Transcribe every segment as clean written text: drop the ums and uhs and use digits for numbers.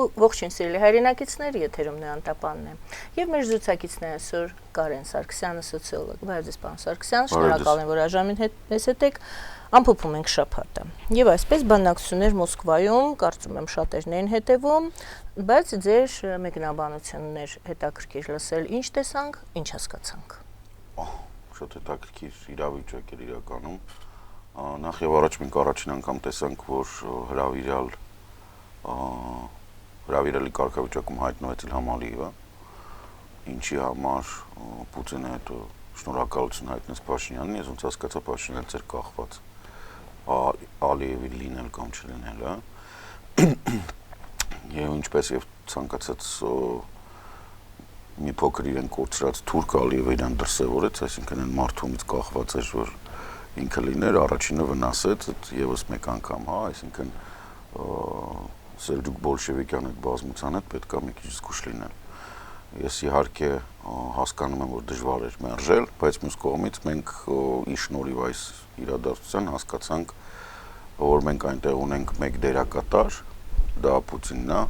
Ողջույն սիրելի հայրենակիցներ, եթերում Նոյան Տապանն է։ Եվ մեր զրուցակիցն է այսօր Կարեն Սարգսյանը, սոցիոլոգ։ Բարև ձեզ, պարոն Սարգսյան, շնորհակալ եմ, որ այժմ մեզ հետ եք։ Ամփոփում ենք շաբաթը։ Եվ այսպես բանակցություններ Մոսկվայում, կարծում եմ շատերն են հետևում, բայց ձեր մեկնաբանություններ հետաքրքիր լսել, ինչ տեսանք, ինչ հասկացանք։ Շատ հետաքրքիր իրավիճակ էր իրականում։ Նախ եւ առաջ մենք առաջին անգամ տեսանք, որ հրավիրելի կարգավիճակում հայտնվեց Իլհամ Ալիևը, ինչի համար Պուտինը հետո շնորհակալություն հայտնեց Փաշինյանին, ես ոնց հասկացա Փաշինյանը ծեր կախված Ալիևի լինել կամ չլինելը, եւ ինչպես եւ ցանկացած մի փոքր իրեն կորցրած թուրք Ալիևը իրան դրսևորեց, այսինքն այն մարդումից կախված էր, որ ինքը լիներ, առաջինը վնասեց, եւս մեկ անգամ, հա, այսինքն Սելջուկ բոլշևիկյան այդ բազմության հետ պետք է մի քիչ զգուշ լինել։ Ես իհարկե հասկանում եմ, որ դժվար էր մերժել, բայց մյուս կողմից մենք ի շնորհիվ այս իրադարձության հասկացանք, որ մենք այնտեղ ունենք մեկ դերակատար, դա Պուտինն է,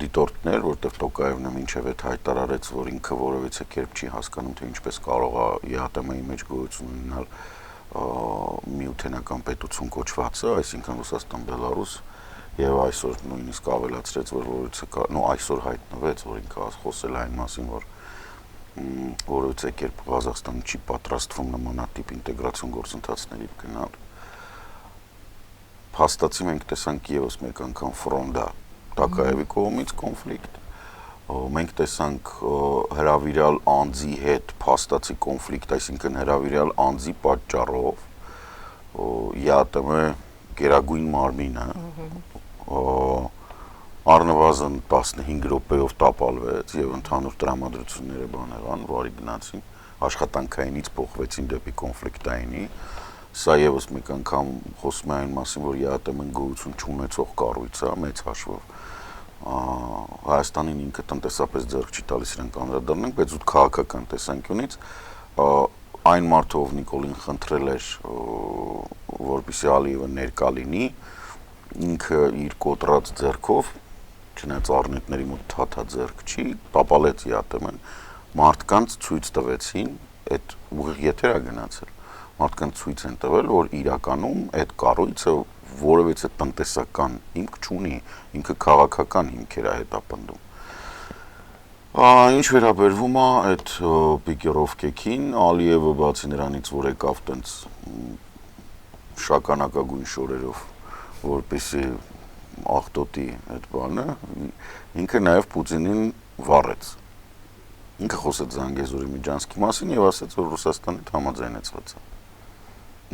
դիտորդներ, որտեղ Տոկաևն մինչև այդ հայտարարեց, որ ինքը որևիցե կերպ չի հասկանում, թե ինչպես կարող է ԵԱՏՄ-ի մեջ գոյություն ունենալ միութենական պետություն կոչվածը, այսինքն Ռուսաստան, Բելարուս, եւ այսօր նույնիսկ ավելացրեց, որ այսօր հայտնվեց, որ ինքը խոսել այն մասին, որ որևիցե կերպ Ղազախստանը չի պատրաստվում նմանատիպ ինտեգրացիոն գործընթացների գնալ։ Փաստացի մենք տեսանք եւս մեկ անգամ ֆրոնդա Տակաևի կողմից կոնֆլիկտ, մենք տեսանք հրավիրյալ անձի հետ փաստացի կոնֆլիկտ, այսինքն հրավիրյալ անձի պատճառով ԵԱՏՄ գերագույն մարմինը առնվազն 15 րոպեով տապալվեց եւ ընդհանուր տրամադրությունները բան եղան, վարի գնացին, աշխատանքայինից փոխվեցին դեպի կոնֆլիկտայինի։ Սա եւս մեկ անգամ խոսում է այն մասին, որ ԵԱՏՄ-ն գոյություն չունեցող կառույց է, մեծ հաշվով Հայաստանին ինքը տնտեսապես ձեռք չի տալիս իրենք անդրադառնանք, բայց út քաղաքական տեսանկյունից այն մարդը, ով Նիկոլին խնդրել էր, որպեսզի Ալիևը ներկա լինի, ինքը իր կոտրած ձեռքով, չնայած առնետների մոտ թաթա ձեռք չի, տապալեց ԵԱՏՄ-ն, մարդկանց ցույց տվեցին, այդ ուղիղ եթեր է գնացել, մարդկանց ցույց են տվել, որ իրականում այդ կառույցը որևիցե տնտեսական հիմք չունի, ինքը քաղաքական հիմքեր է հետապնդում։ Ինչ վերաբերվում է այդ պիկիրովկեքին, Ալիևը բացի նրանից, որ եկավ տենց շագանակագույն շորերով, որպեսզի աղտոտի այդ բանը, ինքը նաև Պուտինին վառեց։ Ինքը խոսեց Զանգեզուրի Միջանցքի մասին եւ ասաց, որ Ռուսաստանի հետ համաձայնեցված է։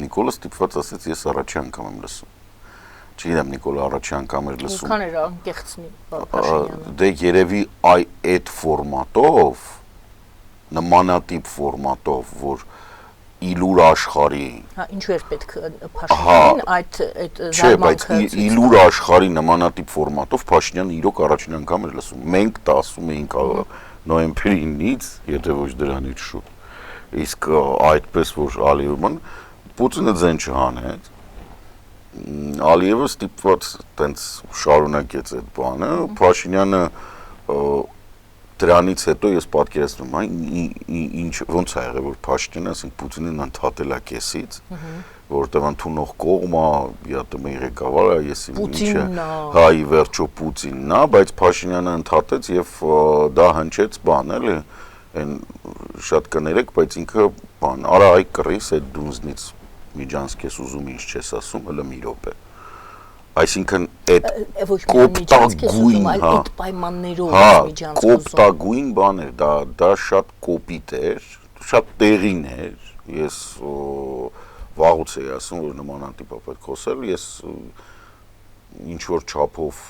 Նիկոլը ստիպված ասեց, ես առաջի անգամ եմ լսում։ Չգիտեմ, Նիկոլը առաջի անգամ էր լսում։ Ինչքան էր անկեղծնի Փաշինյանը։ Դե երևի այդ ֆորմատով, նմանատիպ ֆորմատով, որ իլուր աշխարհի։ Հա, ինչու էր պետք Փաշինյանին այդ զարմանքը։ Չէ, բայց իլուր աշխարհի նմանատիպ ֆորմատով Փաշինյանը իրոք առաջին անգամ էր լսում։ Մենք դա ասում էինք նոյեմբերի 9-ից, եթե ոչ դրանից շուտ։ Իսկ այդպես որ Ալիևն Պուտինը ձեն չհանեց, Ալիևը ստիպված տենց շարունակեց այդ բանը, Փաշինյանը դրանից հետո ես պատկերացնում եմ, ինչ ոնց է եղել, որ Փաշինյանը, ասենք Պուտինին ընդհատել է կեսից, որտեղ ընդունող կողմը ԵԱՏՄ-ի ղեկավարը, ես ինչը, հա, ի վերջո Պուտինն է, բայց Փաշինյանը ընդհատեց եւ դա հնչեց բան, էլի, այն շատ կներեք, բայց ինքը բան, արա այ կռիս այդ դունզնից Միջանցք ես ուզում ինչ չես ասում, հələ մի րոպե։ Այսինքն այդ կոպտագույն, այդ պայմաններով Միջանցք կոպտագույն բան էր, դա շատ կոպիտ էր, շատ տեղին էր։ Ես վաղուց էի ասում, որ նմանատիպ պետք խոսել, ես ինչ որ չափով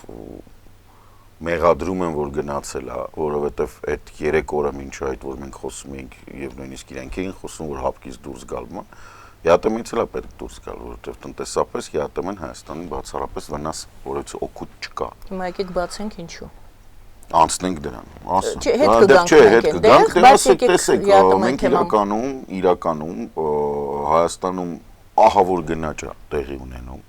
մեղադրում եմ, որ գնացել է, որովհետև այդ 3 օրը մինչ այդ որ մենք խոսում էինք եւ նույնիսկ իրենք էին խոսում, որ հապկից դուրս գալու է, ԵԱՏՄ-ից էլ է պետք դուրս գալ, որովհետև տնտեսապես ԵԱՏՄ-ն Հայաստանին բացառապես վնաս որևիցե օգուտ չկա։ Հիմա եկեք բացենք ինչու։ Անցնենք դրան, ասա։ Չէ, հետ կգանք, ասեք, տեսեք, մենք իրականում Հայաստանում ահավոր գնաճ է տեղի ունենում։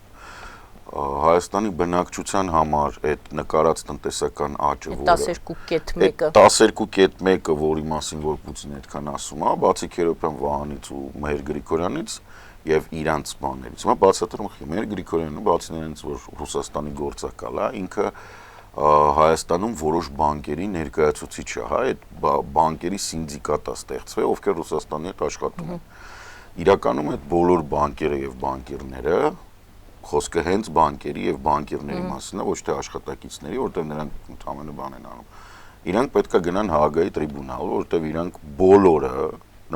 Հայաստանի բնակչության համար այդ նկարած տնտեսական աճը, որը 12.1-ը 12.1-ը, որի մասին որ Պուտինը այդքան ասում է, բացի Քերոբյան Վահանից ու Մհեր Գրիգորյանից եւ իրանց բաներից։ Հիմա բացատրում եմ, Մհեր Գրիգորյանը բացի նրանից, որ Ռուսաստանի գործակալ է, ինքը Հայաստանում որոշ բանկերի ներկայացուցիչ է, հա, այդ բանկերի սինդիկատ է ստեղծվել, ովքեր Ռուսաստանի հետ աշխատում են։ Իրականում այդ բոլոր բանկերը եւ բանկերները խոսքը հենց բանկերի եւ բանկերների մասին է, ոչ թե աշխատակիցների, որտեղ նրանք ընդհանրապես բան են անում։ Իրանք պետք է գնան Հաագայի տրիբունալ, որտեղ իրանք բոլորը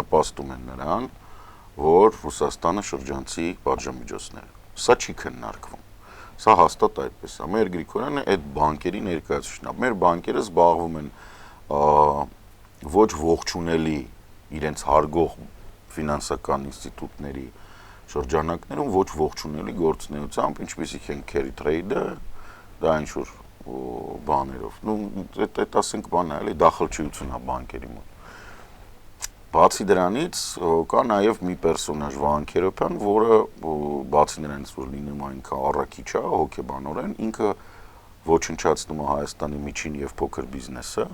նպաստում են նրան, որ Ռուսաստանը շրջանցի պատժամիջոցներ։ Սա չի քննարկվում։ Սա հաստատ այդպես է։ Մեր Գրիգորյանը այդ բանկերի ներկայացուցիչն է։ Մեր բանկերը զբաղվում են ոչ ողջունելի իրենց հարգող ֆինանսական ինստիտուտների շրջանակներում ոչ ողջունելի գործունեությամբ, ինչպիսիք են carry trade-ը, դա ինչ-որ բաներով։ Այդ ասենք բան է, էլի դախլչություն է բանկերի մոտ։ Բացի դրանից կա նաև մի պերսոնաժ Վահան Քերոբյան, որը բացի նրանից, որ լինում այնքան առաքիչ է, հոգեբանորեն, ինքը ոչնչացնում է Հայաստանի միջին եւ փոքր բիզնեսը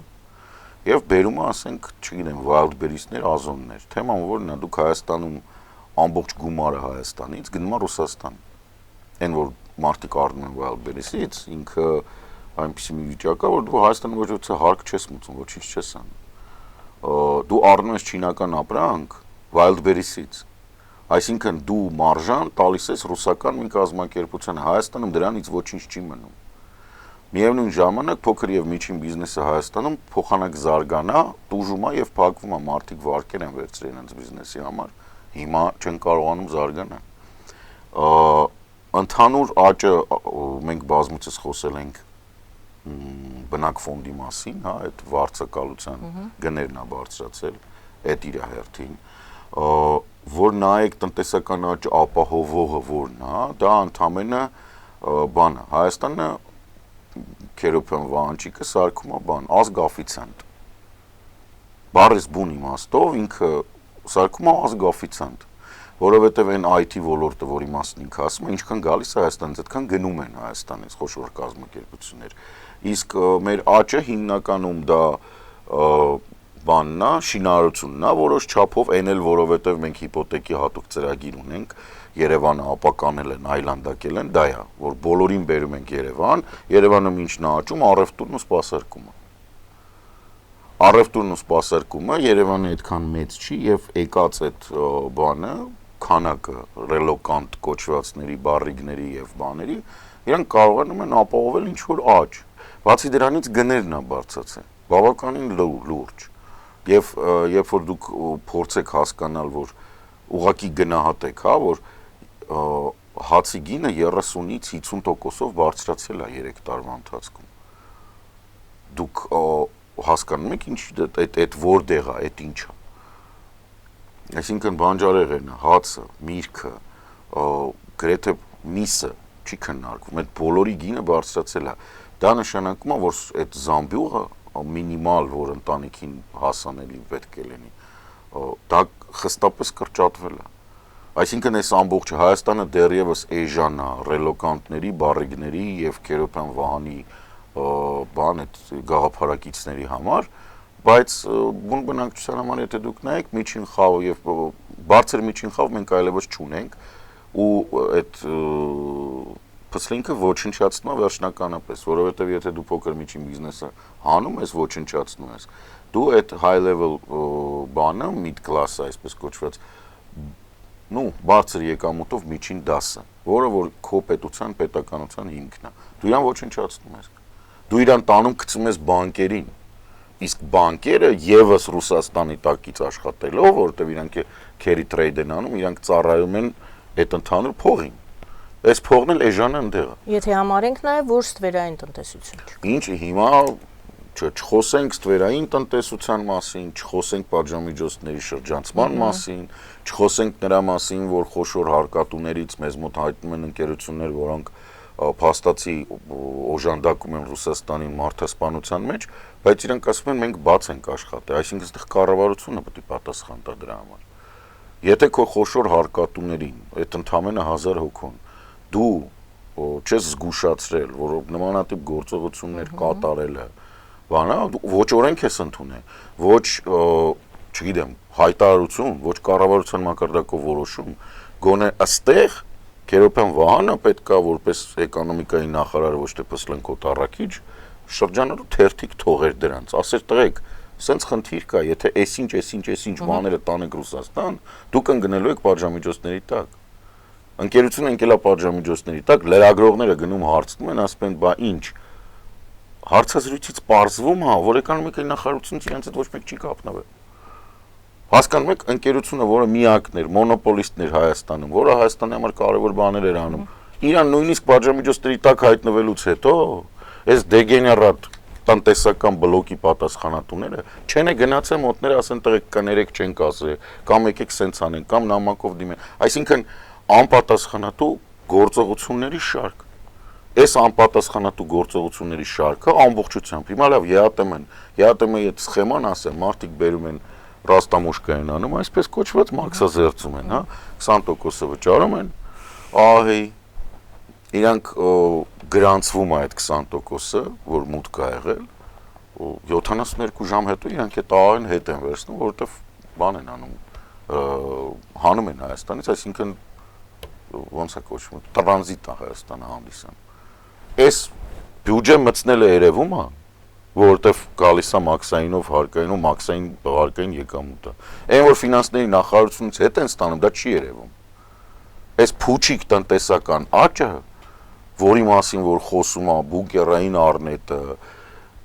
եւ բերում է, ասենք, չգիտեմ, Wildberries-ներ, Ազոններ։ Թեման որն է, դուք Հայաստանում ամբողջ գումարը Հայաստանից գնում է Ռուսաստան։ Այն որ մարդիկ առնում են Wildberries-ից, ինքը այնպեսի մի վիճակ է, որ դու Հայաստանում ոչ թե հարկ չես մուծում, ոչինչ չես անում։ Դու առնում ես չինական ապրանք Wildberries-ից։ Այսինքն դու մարժան տալիս ես ռուսական մի կազմակերպության, Հայաստանում դրանից ոչինչ չի մնում։ Միևնույն ժամանակ փոքր եւ միջին բիզնեսը Հայաստանում փոխանակ զարգանա, տուժում է եւ փակվում է, մարդիկ վարկեր են վերցրել իրենց բիզնեսի համար։ Հիմա չեն կարողանում զարգանալ։ Ընդհանուր աճը մենք բազմիցս խոսել ենք բնակ ֆոնդի մասին, հա, այդ վարձակալության գներն է բարձրացել, այդ իր հերթին, որ նայեք տնտեսական աճ ապահովողը որն է, դա ընդամենը բան է, Հայաստանը Քերոբյան Վահանջիկը սարքում է բան, ազգաֆիցիանտ։ Բառից բուն իմաստով ինքը սարքում է ազգաֆիցիանտ, որովհետև այն IT ոլորտը, որի մասին ինքը ասում է, ինչքան գալիս է Հայաստանից, այդքան գնում են Հայաստանից խոշոր կազմակերպություններ։ Իսկ մեր աճը հիմնականում դա բանն է, շինարարությունն է, որոշ չափով այն էլ, որովհետև մենք հիպոթեկի հատուկ ծրագիր ունենք, Երևանը ապականել են, այլանդակել են, դա է, որ բոլորին բերում ենք Երևան, Երևանը ինչն է աճում, առևտուրն ու սպասարկումը։ Առևտուրն ու սպասարկումը Երևանը այդքան մեծ չի եւ եկած այդ բանը, քանակը ռելոկանտ կոչվածների, բարիգների եւ բաների, իրանք կարողանում են ապահովել ինչ-որ աճ։ Բացի դրանից գներն է բարձրացել, բավականին լուրջ։ Եվ երբ որ դուք փորձեք հասկանալ, որ ուղղակի գնահատեք, հա, որ հացի գինը 30-ից 50%-ով բարձրացել է 3 տարվա ընթացքում։ Դուք հասկանում եք ինչ այդ որտեղ է, այդ ինչ է։ Այսինքն բանջարեղենը, հացը, միրգը, գրեթե միսը չի քննարկվում, այդ բոլորի գինը բարձրացել է։ Դա նշանակում է, որ այդ զամբյուղը մինիմալ, որ ընտանիքին հասանելի պետք է լինի, դա խստապես կրճատվել է։ Այսինքն այս ամբողջ Հայաստանը դեռևս էժան է ռելոկանտների, բարիգների եւ Քերոբյան Վահանի բան այդ գաղափարակիցների համար, բայց բուն բնակչության համար եթե դուք նայեք միջին խավ եւ բարձր միջին խավ մենք այլևս չունենք ու այդ փսլինքը ոչնչացնում է վերջնականապես, որովհետեւ եթե դու փոքր միջին բիզնեսը հանում ես, ոչնչացնում ես, դու այդ high level բանը, mid class, այսպես կոչված, բարձր եկամուտով միջին դասը, որը որ քո պետության, պետականության հիմքն է, դու իրան ոչնչացնում ես, դու իրան տանում գցում ես բանկերին, իսկ բանկերը եւս Ռուսաստանի տակից աշխատելով, որովհետեւ իրանք carry trade են անում, իրանք ծառայում են այդ ընդհանուր փողին։ Այս փողն էլ էժանը ընդեղ է։ Եթե համարենք նաև որ ստվերային տնտեսություն։ Ինչ հիմա չխոսենք ստվերային տնտեսության մասին, չխոսենք պատժամիջոցների շրջանցման մասին, չխոսենք նրա մասին, որ խոշոր հարկատուներից մեզ մոտ հայտնում են ընկերություններ, որոնք փաստացի օժանդակում են Ռուսաստանին մարդասպանության մեջ, բայց իրանք ասում են մենք բաց ենք աշխատել, այսինքն այստեղ կառավարությունը պետք է պատասխան տա դրա համար։ Եթե քո խոշոր հարկատուներին, այդ ընդամենը 1000 հոգուն, դու չես զգուշացրել, որ նմանատիպ գործողություններ կատարելը, բանա, ոչ օրենք ես ընդունել, ոչ, չգիտեմ, հայտարարություն, ոչ կառավարության մակարդակով որոշում, գոնե ըստեղ Քերոբյան Վահանը պետք է որպես էկոնոմիկայի նախարար, ոչ թե Պսլենկոտ առաքիչ, շրջանառու թերթիկ թողեր դրանց, ասեր տղեկ, սենց խնդիր կա, եթե այսինչ բաները տանեք Ռուսաստան, դուք ընկնելու եք պատժամիջոցների տակ։ Ընկերությունը ընկել է պատժամիջոցների տակ, լրագրողները գնում հարցնում են, ասում են, բա ինչ, հարցազրույցից պարզվում է, որ էկոնոմիկայի նախարարությունից իրենց հետ ոչ մեկ չի կապնվել։ Հասկանում եք, ընկերությունը, որը միակն էր, մոնոպոլիստն էր Հայաստանում, որը Հայաստանի համար կարևոր բաներ էր անում, իրան նույնիսկ պատժամիջոցների տակ հայտնվելուց հետո, այս դեգեներատ տնտեսական բլոկի պատասխանատուները չեն է գնացել մոտները, ասեն տղեկ կներեք չենք ասել, կամ եկեք սենց անենք, կամ նամակով դիմեն, այսինքն անպատասխանատու գործողությունների շարք։ Այս անպատասխանատու գործողությունների շարքը ամբողջությամբ, հիմա լավ ԵԱՏՄ-ի այդ սխեման ասեմ, մարդիկ բերում են ռաստամուշկային անում, այսպես կոչված մաքսազերծում են, հա, 20%-ը վճարում են, ահի, իրանք գրանցվում է այդ 20%-ը, որ մուտք է եղել, 72 ժամ հետո իրանք այդ ահին հետ են վերցնում, որովհետև բան են անում, հանում են Հայաստանից, այսինքն ոնց է կոչվում, տրանզիտ է Հայաստանը հանդիսանում։ Այս բյուջե մտցնելը երևում է, որովհետև գալիս է մաքսայինով հարկայինով, մաքսային հարկային եկամուտը։ Այն որ ֆինանսների նախարարությունից հետ են ստանում, դա չի երևում։ Այս փուչիկ տնտեսական աճը, որի մասին որ խոսում է բունկերային առնետը,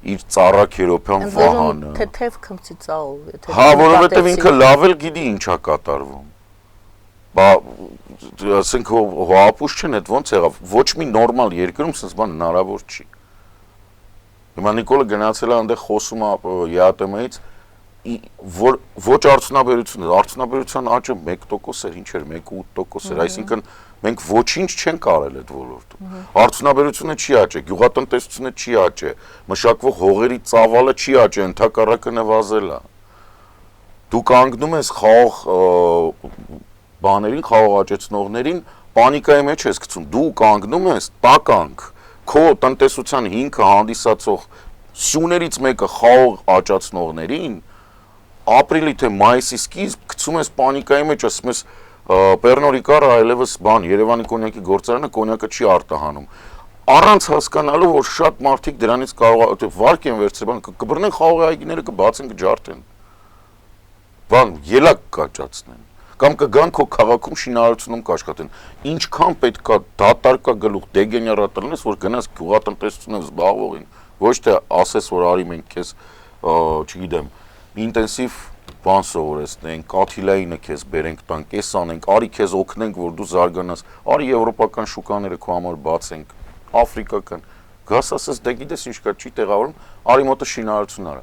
իր ծառա Քերոբյան Վահանը։ Թեթև քմծիծաղով, եթե։ Հա, որովհետև ինքը լավ էլ գիտի ինչա կատարվում։ Բա ասենք հոապուշ չեն, այդ ոնց եղավ, ոչ մի նորմալ երկրում սենց բան հնարավոր չի։ Հիմա Նիկոլը գնացել է այնտեղ խոսում է ԵԱՏՄ-ից, որ ոչ արդյունաբերության աճը 1% էր, ինչ էր 1.8% էր, այսինքն մենք ոչինչ չենք կարել այդ ոլորտում։ Արդյունաբերությունը չի աճել, գյուղատնտեսությունը չի աճել, մշակվող հողերի ծավալը չի աճել, ընդհակառակը նվազել է։ Դու կանգնում ես խաղող բաներին, խաղող աճեցնողներին պանիկայի մեջ ես գցում, դու կանգնում ես տականք, քո տնտեսության հիմքը հանդիսացող սյուներից մեկը խաղող աճացնողներին ապրիլի թե մայիսի սկիզբ գցում ես պանիկայի մեջ, ասում ես Պերնո Ռիկարը այլևս բան, Երևանի կոնյակի գործարանը կոնյակը չի արտահանում։ Առանց հասկանալու, որ շատ մարդիկ դրանից կարող վարկ են վերցրել, բան կբռնեն խաղողի այգիները, կբացեն, կջարդեն։ Բան ելակ կաճացնեն։ Կամ կգան քո քաղաքում շինարարությունում կաշխատեն։ Ինչքան պետքա դատարկա գլուխ դեգեներատ լինես, որ գնաս գյուղատնտեսությունով զբաղվողին, ոչ թե ասես, որ արի մենք քեզ, չգիտեմ, ինտենսիվ բան սովորեցնենք, կաթիլայինը քեզ բերենք տանք, էս անենք, արի քեզ օգնենք, որ դու զարգանաս, արի եվրոպական շուկաները քո համար բացենք, աֆրիկական, գաս ասես դե գիտես ինչ կա, չի տեղավորում, արի մոտը շինարարություն արա։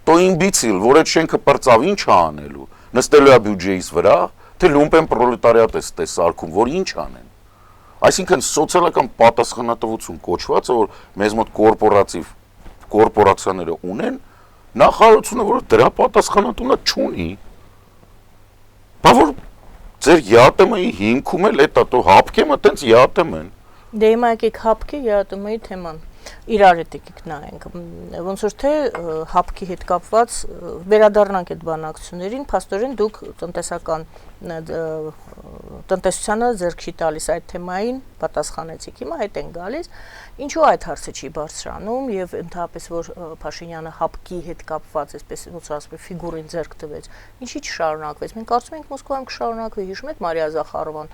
Տո իմբիցիլ, որ այդ շենքը պրծավ, ինչ է անելու, նստելու է բյուջեից վրա, թե լումպեն պրոլետարիատ է սարքում, որ ինչ անեն։ Այսինքն սոցիալական պատասխանատվություն կոչվածը, որ մեզ մոտ կորպորացիաները ունեն, նախարարությունը, որ դրա պատասխանատունը չունի, բա որ ձեր ԵԱՏՄ-ի հիմքում էլ էտա, տո հապկեմը տենց ԵԱՏՄ-ն։ Դե հիմա եկեք հապկի ԵԱՏՄ-ի թեման իրար հետ եկեք նայենք, ոնց որ թե հապկի հետ կապված վերադառնանք այդ բանակցություններին, փաստորեն դուք տնտեսությանը ձեռք չի տալիս այդ թեմային, պատասխանեցիք, հիմա հետ են գալիս, ինչու այդ հարցը չի բարձրանում եւ ընդհանրապես որ Փաշինյանը հապկի հետ կապված, այսպես ոնց ասում է, ֆիգուրին ձեռք տվեց, ինչի չշարունակվեց։ Մենք կարծում ենք Մոսկվայում կշարունակվի, հիշում եք Մարիա Զախարովան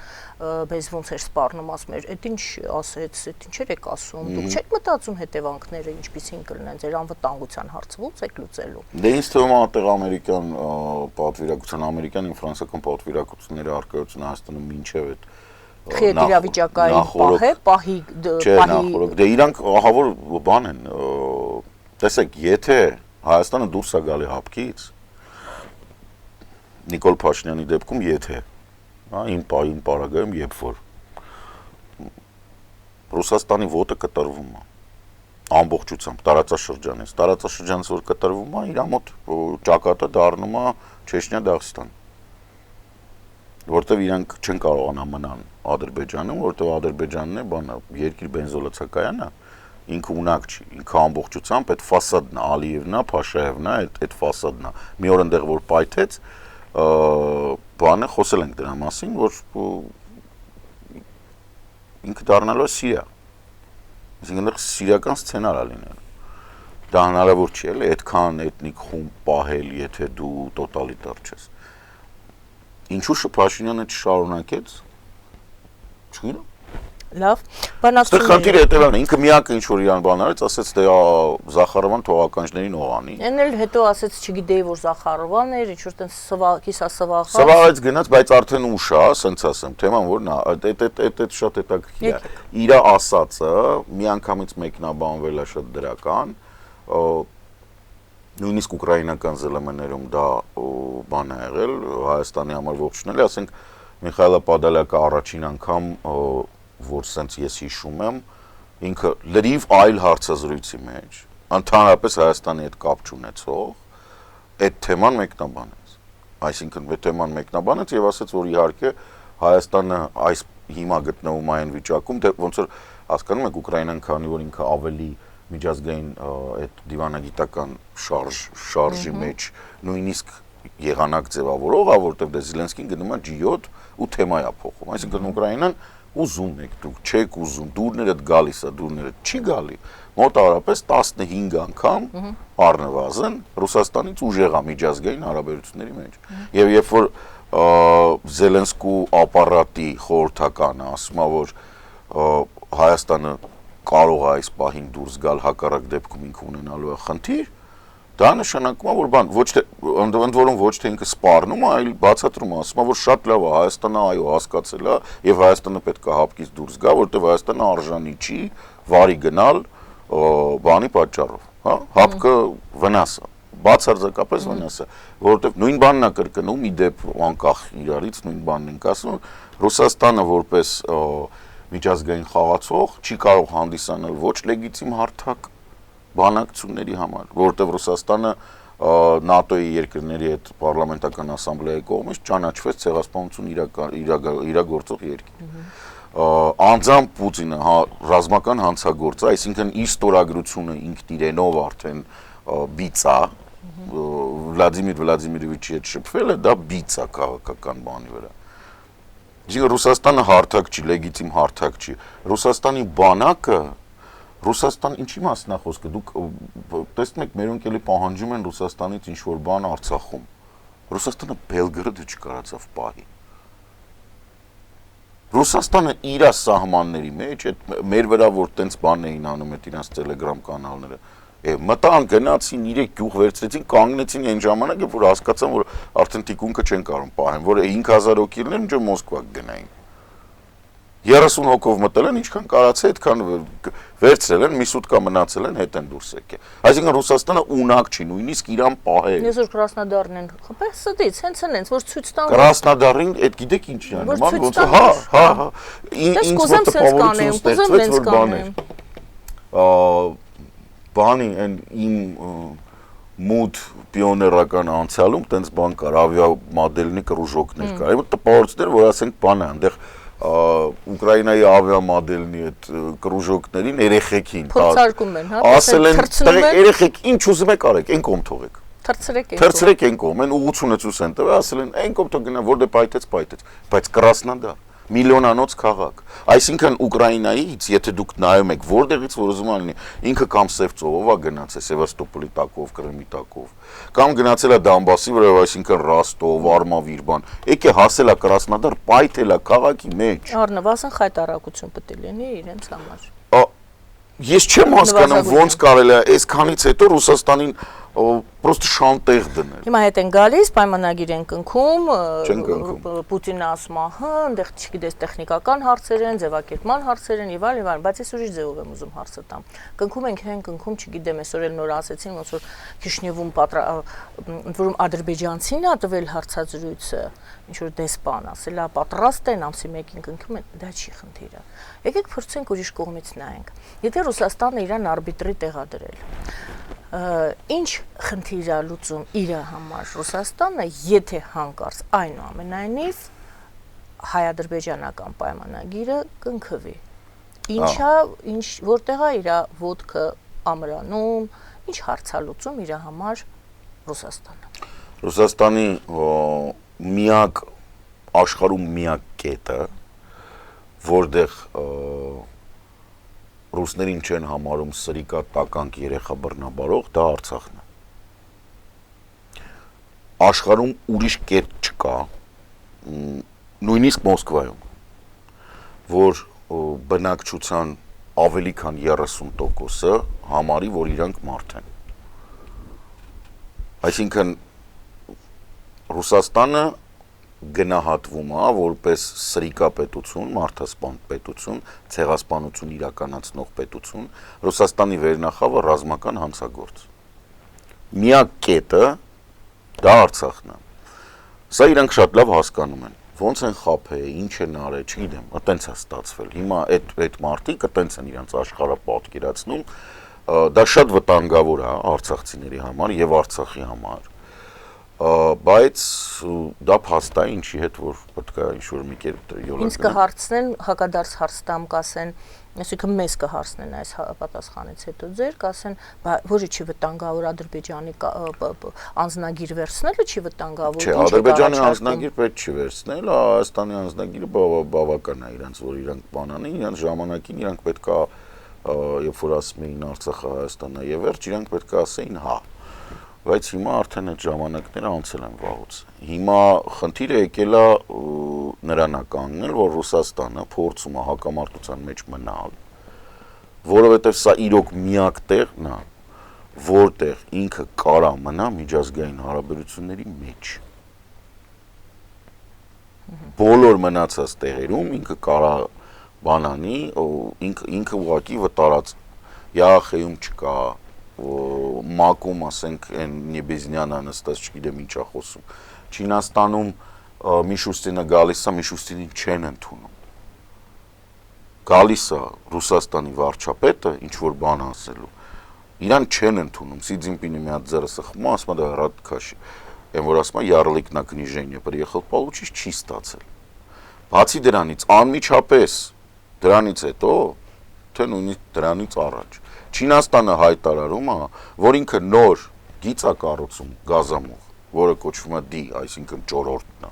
մեզ ոնց էր սպառնում, ասում էր, «Էդ ինչ ասեց, էդ ինչեր եք ասում, դուք չեք մտածում հետևանքները ինչպիսին կլինեն, ձեր անվտանգության հարցը ո՞նց եք լուծելու»։ Դե ինձ թվում է այդտեղ ամերիկյան պատվիրակության, ամերիկյան եւ ֆրանսիական պատվիրակությունների արկայությունը Հայաստանում մինչեւ այդ Խիտ իրավիճակային պահի դե իրանք ահավոր բան են, տեսեք, եթե Հայաստանը դուրս է գալի հապկից, Նիկոլ Փաշինյանի դեպքում եթե, իմ պարագայում երբ որ Ռուսաստանի ոտը կտրվում է, ամբողջությամբ տարածաշրջանից որ կտրվում է, իր մոտ ճակատը դառնում է Չեչնիա, Դաղստան։ որտեվ իրանք չեն կարողանա մնան Ադրբեջանում, որտեվ Ադրբեջանն է բանը երկիր բենզոլացակայանը, ինքը ունակ չի, ինքը ամբողջությամբ այդ ֆասադն է, Ալիևն է, Փաշաևն է, այդ ֆասադն է։ Մի օր այնտեղ որ պայթեց, բանը խոսել ենք դրա մասին, որ ինքը դառնալու է Սիրիա։ Այսինքն այնտեղ սիրիական սցենար է լինել։ Դա հնարավոր չի էլի, այդքան էթնիկ խումբ պահել, եթե դու տոտալիտար չես։ Ինչու Փաշինյանը չշարունակեց։ Չգիտեմ։ Լավ, Այստեղ խնդիրը հետևն է, ինքը միակը ինչ որ իրան բան արեց, ասեց դե Զախարովան թողականջներին օղանի։ Էն էլ հետո ասեց չգիտեի որ Զախարովան էր, ինչ որ տենց կիսասվաղ։ Սվաղեց գնաց, բայց արդեն ուշ է, ասենց ասեմ, թեման որ նա այդ շատ հետաքրքիր է։ Իր ասածը միանգամից մեկնաբանվել է շատ դրական, նույնիսկ ուկրաինական ԶԼՄ-ներում դա բան է եղել, Հայաստանի համար ողջունել, ասենք Միխայել Պադալյակը առաջին անգամ որ սենց ես հիշում եմ, ինքը լրիվ այլ հարցազրույցի մեջ, ընդհանրապես Հայաստանի հետ կապ չունեցող, այդ թեման մեկնաբանեց։ Այսինքն այդ թեման մեկնաբանեց եւ ասաց, որ իհարկե Հայաստանը այս հիմա գտնվում այն վիճակում, թե ոնց որ հասկանում եք Ուկրաինան, քանի որ ինքը ավելի միջազգային այդ դիվանագիտական շարժի մեջ նույնիսկ եղանակ ձևավորող է, որտեղ դե Զելենսկին գնում է G7 ու թեմա է փոխում։ Այսինքն Ուկրաինան ուզում եք դուք, չեք ուզում, դուրներդ գալիս է, դուրներդ չի գալի, մոտավորապես 15 անգամ առնվազն Ռուսաստանից ուժեղ է միջազգային հարաբերությունների մեջ։ Եվ երբ որ Զելենսկու ապարատի խորհրդականը ասում է, որ Հայաստանը կարող է այս պահին դուրս գալ, հակառակ դեպքում ինքը ունենալու է խնդիր, դա նշանակում է, որ բան, ոչ թե ընդ որում ոչ թե ինքը սպառնում է, այլ բացատրում է, ասում է, որ շատ լավ է, Հայաստանը այո հասկացել է, եւ Հայաստանը պետք է հապկից դուրս գա, որտեվ Հայաստանը արժանի չի վարի գնալ բանի պատճառով, հա, հապկը վնաս է, բացարձակապես վնաս է, որովհետեւ նույն բանն է կրկնում, ի դեպ անկախ իրարից նույն բանն ենք ասում, Ռուսաստանը որպես միջազգային խաղացող չի կարող հանդիսանալ ոչ լեգիտիմ հարթակ բանակցությունների համար, որովհետև Ռուսաստանը ՆԱՏՕ-ի երկրների հետ պարլամենտական ասամբլեայի կողմից ճանաչվեց ցեղասպանություն իրագործող երկիր։ Անձամբ Պուտինը ռազմական հանցագործ է, այսինքն իր ստորագրությունը ինքն իրենով արդեն բիծ է, Վլադիմիր Վլադիմիրովիչի հետ շփվելը դա բիծ է քաղաքական բանի վրա։ Իսկ Ռուսաստանը հարթակ չի, լեգիտիմ հարթակ չի։ Ռուսաստանի բանակը Ռուսաստան ինչի մասն է խոսքը, դուք տեսնում եք մերոնք էլի պահանջում են Ռուսաստանից ինչ-որ բան Արցախում, Ռուսաստանը Բելգրադը չկարացավ պահի, Ռուսաստանը իր սահմանների մեջ, մեր վրա որ տենց բան էին անում այդ իրանց տելեգրամ կանալները, մտան գնացին 3 գյուղ վերցրեցին, կանգնեցին այն ժամանակ, որ հասկացան, որ արդեն թիկունքը չեն կարող պահեն, որ 5000 հոգիներ ինչ Մոսկվա գնային 30 հոգով մտել են, ինչքան կարացե, այդքան վերցրել են, մի սուտկա մնացել են, հետ են դուրս եկել։ Այսինքն Ռուսաստանը ունակ չի, նույնիսկ իրան պահել։ Ես որ Կրասնոդարն են, խփես ստից, հենց հենց, որ ցույց տան։ Կրասնոդարին, այդ գիտեք ինչի է նման, ոնց է, հա, ինձ որ տպավորություն ստեղծվեց, որ բան էր։ Բանի այն իմ մուտ պիոներական անցյալում տենց բան կար, ավիա մոդելնի կրուժոկներ կար։ Այդ տպավորություններ, որ ասենք բան է, այնտեղ Ուկրաինայի ավիամոդելնի այդ կրուժոկներին երեխեքին փորձարկում են, հա, ասել են երեխեք ինչ ուզում եք արեք, այն կողմ թողեք։ Թրցրեք այն կողմ, այն ուղղությունը ցույց են տվել, ասել են այն կողմ թող գնա, որտե պայթեց, բայց Կրասնոդար միլիոնանոց քաղաք։ Այսինքն Ուկրաինայից, եթե դուք նայում եք, որտեղից որ ուզում ալինի, ինքը կամ Սև ծովով է գնացել, Սևաստոպոլի տակով, Կրեմի տակով, կամ գնացել է Դոնբասի վրա, այսինքն Ռոստով, Արմավիր բան, եկե հասել է Կրասնոդար, պայթել է քաղաքի մեջ։ Առնվազն խայտարակություն պետք է լինի իրենց համար։ Ես չեմ հասկանում ոնց կարելի է այսքանից հետո Ռուսաստանին պրոստը շանտեղ դնել։ Հիմա հետ են գալիս, պայմանագիր են կնքում, Պուտինը ասում է, հա, այնտեղ չգիտես տեխնիկական հարցեր են, ձևակերպման հարցեր են եւ այլն, բայց ես ուրիշ ձևով եմ ուզում հարցը տամ։ Կնքում ենք, հեն կնքում, չգիտեմ, այսօր էլ նոր ասեցին, ոնց որ Քիշնևում ընդ որում ադրբեջանցին է տվել հարցազրույցը, ինչ որ դեսպան ասել է, պատրաստ են ամսի 1-ին կնքում են, դա չի խնդիրը։ Եկեք փորձենք ուրիշ կողմից նայենք։ Եթե Ռուսաստանը իրան արբիտրի տեղադրել, ինչ խնդիր է լուծում իր համար Ռուսաստանը, եթե հանկարծ այնուամենայնիվ հայ-ադրբեջանական պայմանագիրը կնքվի։ Ինչ որտեղ է իր ոտքը ամրանում, ինչ հարցալուծում իր համար Ռուսաստանը։ Ռուսաստանի միակ աշխարհում միակ կետը, որտեղ ռուսներին չեն համարում սրիկա տականք երեխա բռնաբարող, դա Արցախն է։ Աշխարհում ուրիշ կետ չկա, նույնիսկ Մոսկվայում, որ բնակչության ավելի քան 30%-ը համարի, որ իրանք մարդ են։ Այսինքն Ռուսաստանը գնահատվում է որպես սրիկա պետություն, մարդասպան պետություն, ցեղասպանություն իրականացնող պետություն, Ռուսաստանի վերնախավը ռազմական հանցագործ։ Միակ կետը դա Արցախն է։ Սա իրանք շատ լավ հասկանում են։ Ոնց են խաբել, ինչ են արել, չգիտեմ, այտենց է ստացվել։ Հիմա այդ մարդիկ այտենց են իրանք աշխարհը պատկերացնում, դա շատ վտանգավոր է արցախցիների համար եւ Արցախի համար։ Բայց դա փաստ է ինչի հետ որ պետք է ինչ-որ մի կերպ յոլա։ Ինձ կհարցնեն, հակադարձ հարց տամ կասեն, այսինքն մեզ կհարցնեն այս պատասխանից հետո ձեր կասեն, որը չի վտանգավոր Ադրբեջանի անձնագիր վերցնելը չի վտանգավոր։ Չէ, Ադրբեջանի անձնագիր պետք չի վերցնել, Հայաստանի անձնագիրը բավական է իրանց, որ իրանք բանանի, իրանց ժամանակին իրանք պետք է երբ որ ասում էին Արցախը Հայաստանն է եւ վերջ, իրանք պետք է ասեին հա։ Բայց հիմա արդեն այդ ժամանակները անցել են վաղուց։ Հիմա խնդիրը եկել է նրան է կանգնել, որ Ռուսաստանը փորձում է հակամարտության մեջ մնալ, որովհետև սա իրոք միակ տեղն է, որտեղ ինքը կարա մնա միջազգային հարաբերությունների մեջ։ Բոլոր մնացած տեղերում ինքը կարա բանանի, ինքը ուղղակի վտարած Յախեում չկա, Մակում, ասենք, այն Նեբեզնյանը նստած, չգիտեմ ինչ է խոսում։ Չինաստանում Միշուստինը գալիս է, Միշուստինին չեն ընդունում։ Գալիս է Ռուսաստանի վարչապետը, ինչ որ բան ասելու, իրան չեն ընդունում։ Սի Ցզինպինը մի հատ ձեռը սխմում, ասում է դա ռադքաշի։ Այն որ ասում է ярлык на книжение приехал получить չի ստացել։ Բացի դրանից, անմիջապես դրանից հետո, թե նույնիսկ դրանից առաջ Չինաստանը հայտարարում է, որ ինքը նոր գիծ է կառուցում գազամուղ, որը կոչվում է D, այսինքն չորրորդն է,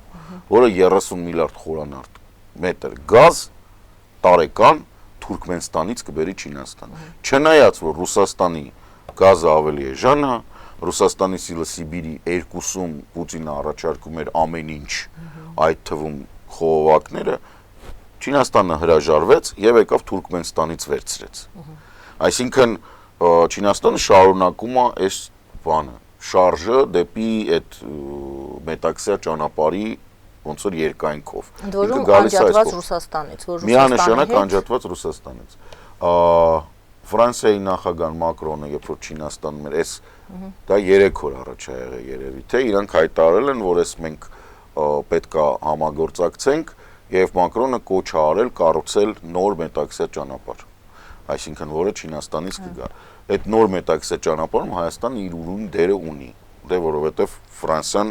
որը 30 միլիարդ խորանարդ մետր գազ տարեկան Թուրքմենստանից կբերի Չինաստան։ Չնայած որ Ռուսաստանի գազը ավելի էժան է, Ռուսաստանի սիլը Սիբիրի 2-ում Պուտինը առաջարկում էր ամեն ինչ, այդ թվում խողովակները, Չինաստանը հրաժարվեց եւ եկավ Թուրքմենստանից վերցրեց։ Այսինքն Չինաստանը շարունակում է այս բանը, շարժը դեպի այդ մետաքսյա ճանապարհի ոնց որ երկայնքով։ Որում անջատված Ռուսաստանից, որ միանշանակ անջատված Ռուսաստանից։ Ֆրանսիայի նախագահ Մակրոնը, երբ որ Չինաստանում էր, դա 3 օր առաջ է եղել երևի, թե իրանք հայտարարել են, որ մենք պետքա համագործակցենք եւ Մակրոնը կոչ է արել կառուցել նոր մետաքսյա ճանապարհ։ Այսինքն որը Չինաստանից կգա։ Այդ նոր մետաքսյա ճանապարհում Հայաստանը իր ուրույն դերը ունի, դե որովհետեւ Ֆրանսիան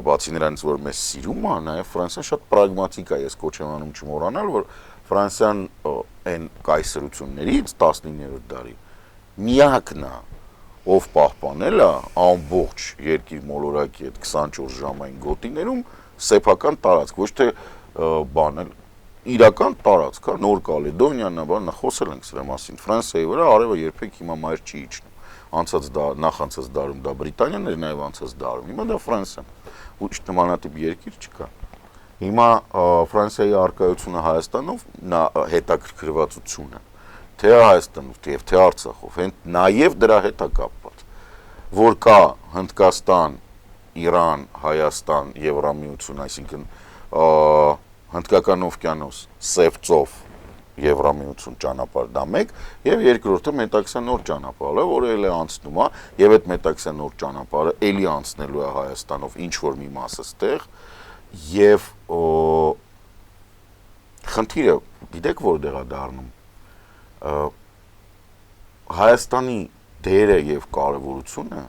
բացի նրանից որ մեզ սիրում է, նաեւ Ֆրանսիան շատ պրագմատիկ է, ես կոչ եմ անում չմոռանալ, որ Ֆրանսիան այն կայսրություններից 19-րդ դարի միակն է, ով պահպանել է ամբողջ երկիր մոլորակի այդ 24 ժամային գոտիներում սեփական տարածք, ոչ թե բանել իրական տարածք, Նոր Կալեդոնիան, բանն խոսել ենք սրա մասին։ Ֆրանսիայի վրա արևը երբեք հիմա մայր չի իջնում։ Նախանցած դարում դա Բրիտանիան էր, նաև անցած դարում։ Հիմա դա Ֆրանսիան։ Ուրիշ նմանատիպ երկիր չկա։ Հիմա Ֆրանսիայի արկայությունը Հայաստանով հետաքրքրվածությունը թե Հայաստանով, թե Արցախով, նաև դրա հետ է կապված, որ կա Հնդկաստան, Իրան, Հայաստան, Եվրամիություն, այսինքն Հնդկական օվկիանոս, Սև ծով, Եվրամիություն ճանապարհ դա մեկ, եւ երկրորդը մետաքսյա նոր ճանապարհը, որը էլ է անցնում է, եւ այդ մետաքսյա նոր ճանապարհը էլի անցնելու է Հայաստանով ինչ որ մի մասը ստեղ, եւ խնդիրը գիտեք որտեղ է դառնում Հայաստանի դերը եւ կարեւորությունը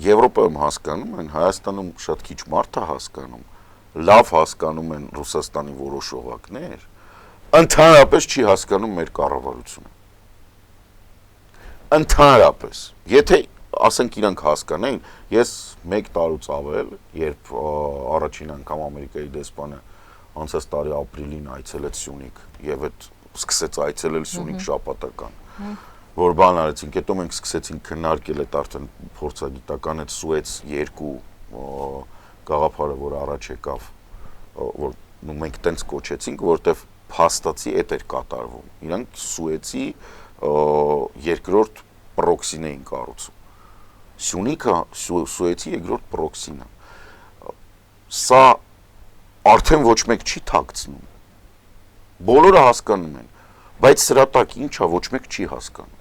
Եվրոպայում հասկանում են, Հայաստանում շատ քիչ մարդ է հասկանում, լավ հասկանում են Ռուսաստանի որոշ օղակներ, ընդհանրապես չի հասկանում մեր կառավարությունը։ Ընդհանրապես, եթե ասենք իրանք հասկանային, ես 1 տարուց ավել, երբ առաջին անգամ Ամերիկայի դեսպանը անցած տարի ապրիլին այցելեց Սյունիք եւ այդ սկսեց այցելել Սյունիք շաբաթական, որ բան արեցինք, հետո մենք սկսեցինք քննարկել այդ արդեն փորձագիտական այդ Սուեց 2 գաղափարը, որ առաջ եկավ, որ մենք տենց կոչեցինք, որտեվ փաստացի այդ էր կատարվում։ Իրանք Սուեցի երկրորդ պրոքսին էին կառուցում։ Սյունիքը Սուեցի երկրորդ պրոքսին է։ Սա արդեն ոչ մեկ չի թաքցնում։ Բոլորը հասկանում են, բայց սրա տակ ինչա ոչ մեկ չի հասկանում։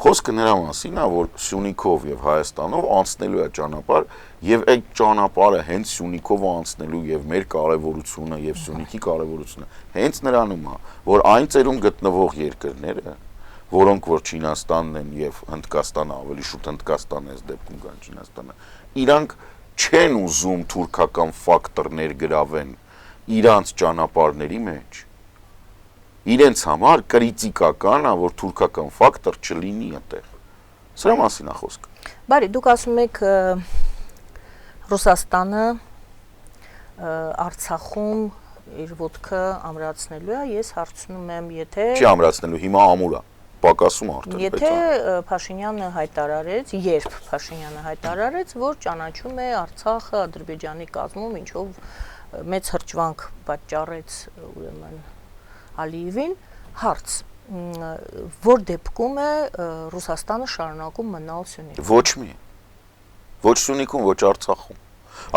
Խոսքը նրա մասին է, որ Սյունիքով եւ Հայաստանով անցնելու է ճանապարհ եւ այդ ճանապարհը հենց Սյունիքով անցնելու եւ մեր կարեւորությունը եւ Սյունիքի կարեւորությունը հենց նրանում է, որ այն ծերում գտնվող երկրները, որոնք որ Չինաստանն են եւ Հնդկաստանը, ավելի շուտ Հնդկաստանն է դեպքում կան Չինաստանը, իրանք չեն ուզում թուրքական ֆակտորներ գրավեն իրանց ճանապարհների մեջ։ Իրենց համար կրիտիկական է, որ թուրքական ֆակտոր չլինի այդտեղ։ Սրա մասին է խոսքը։ Բարի, դուք ասում եք Ռուսաստանը Արցախում իր ոտքը ամրացնելու է, ես հարցնում եմ, եթե չի ամրացնելու, հիմա ամուր է, պակասում արդեն։ Եթե Փաշինյանը հայտարարեց, երբ Փաշինյանը հայտարարեց, որ ճանաչում է Արցախը Ադրբեջանի կազմում, ինչով մեծ հրճվանք պատճառեց ուրեմն Ալիևին, հարց, որ դեպքում է Ռուսաստանը շարունակում մնալ Սյունիքում։ Ոչ մի։ Ոչ Սյունիքում, ոչ Արցախում։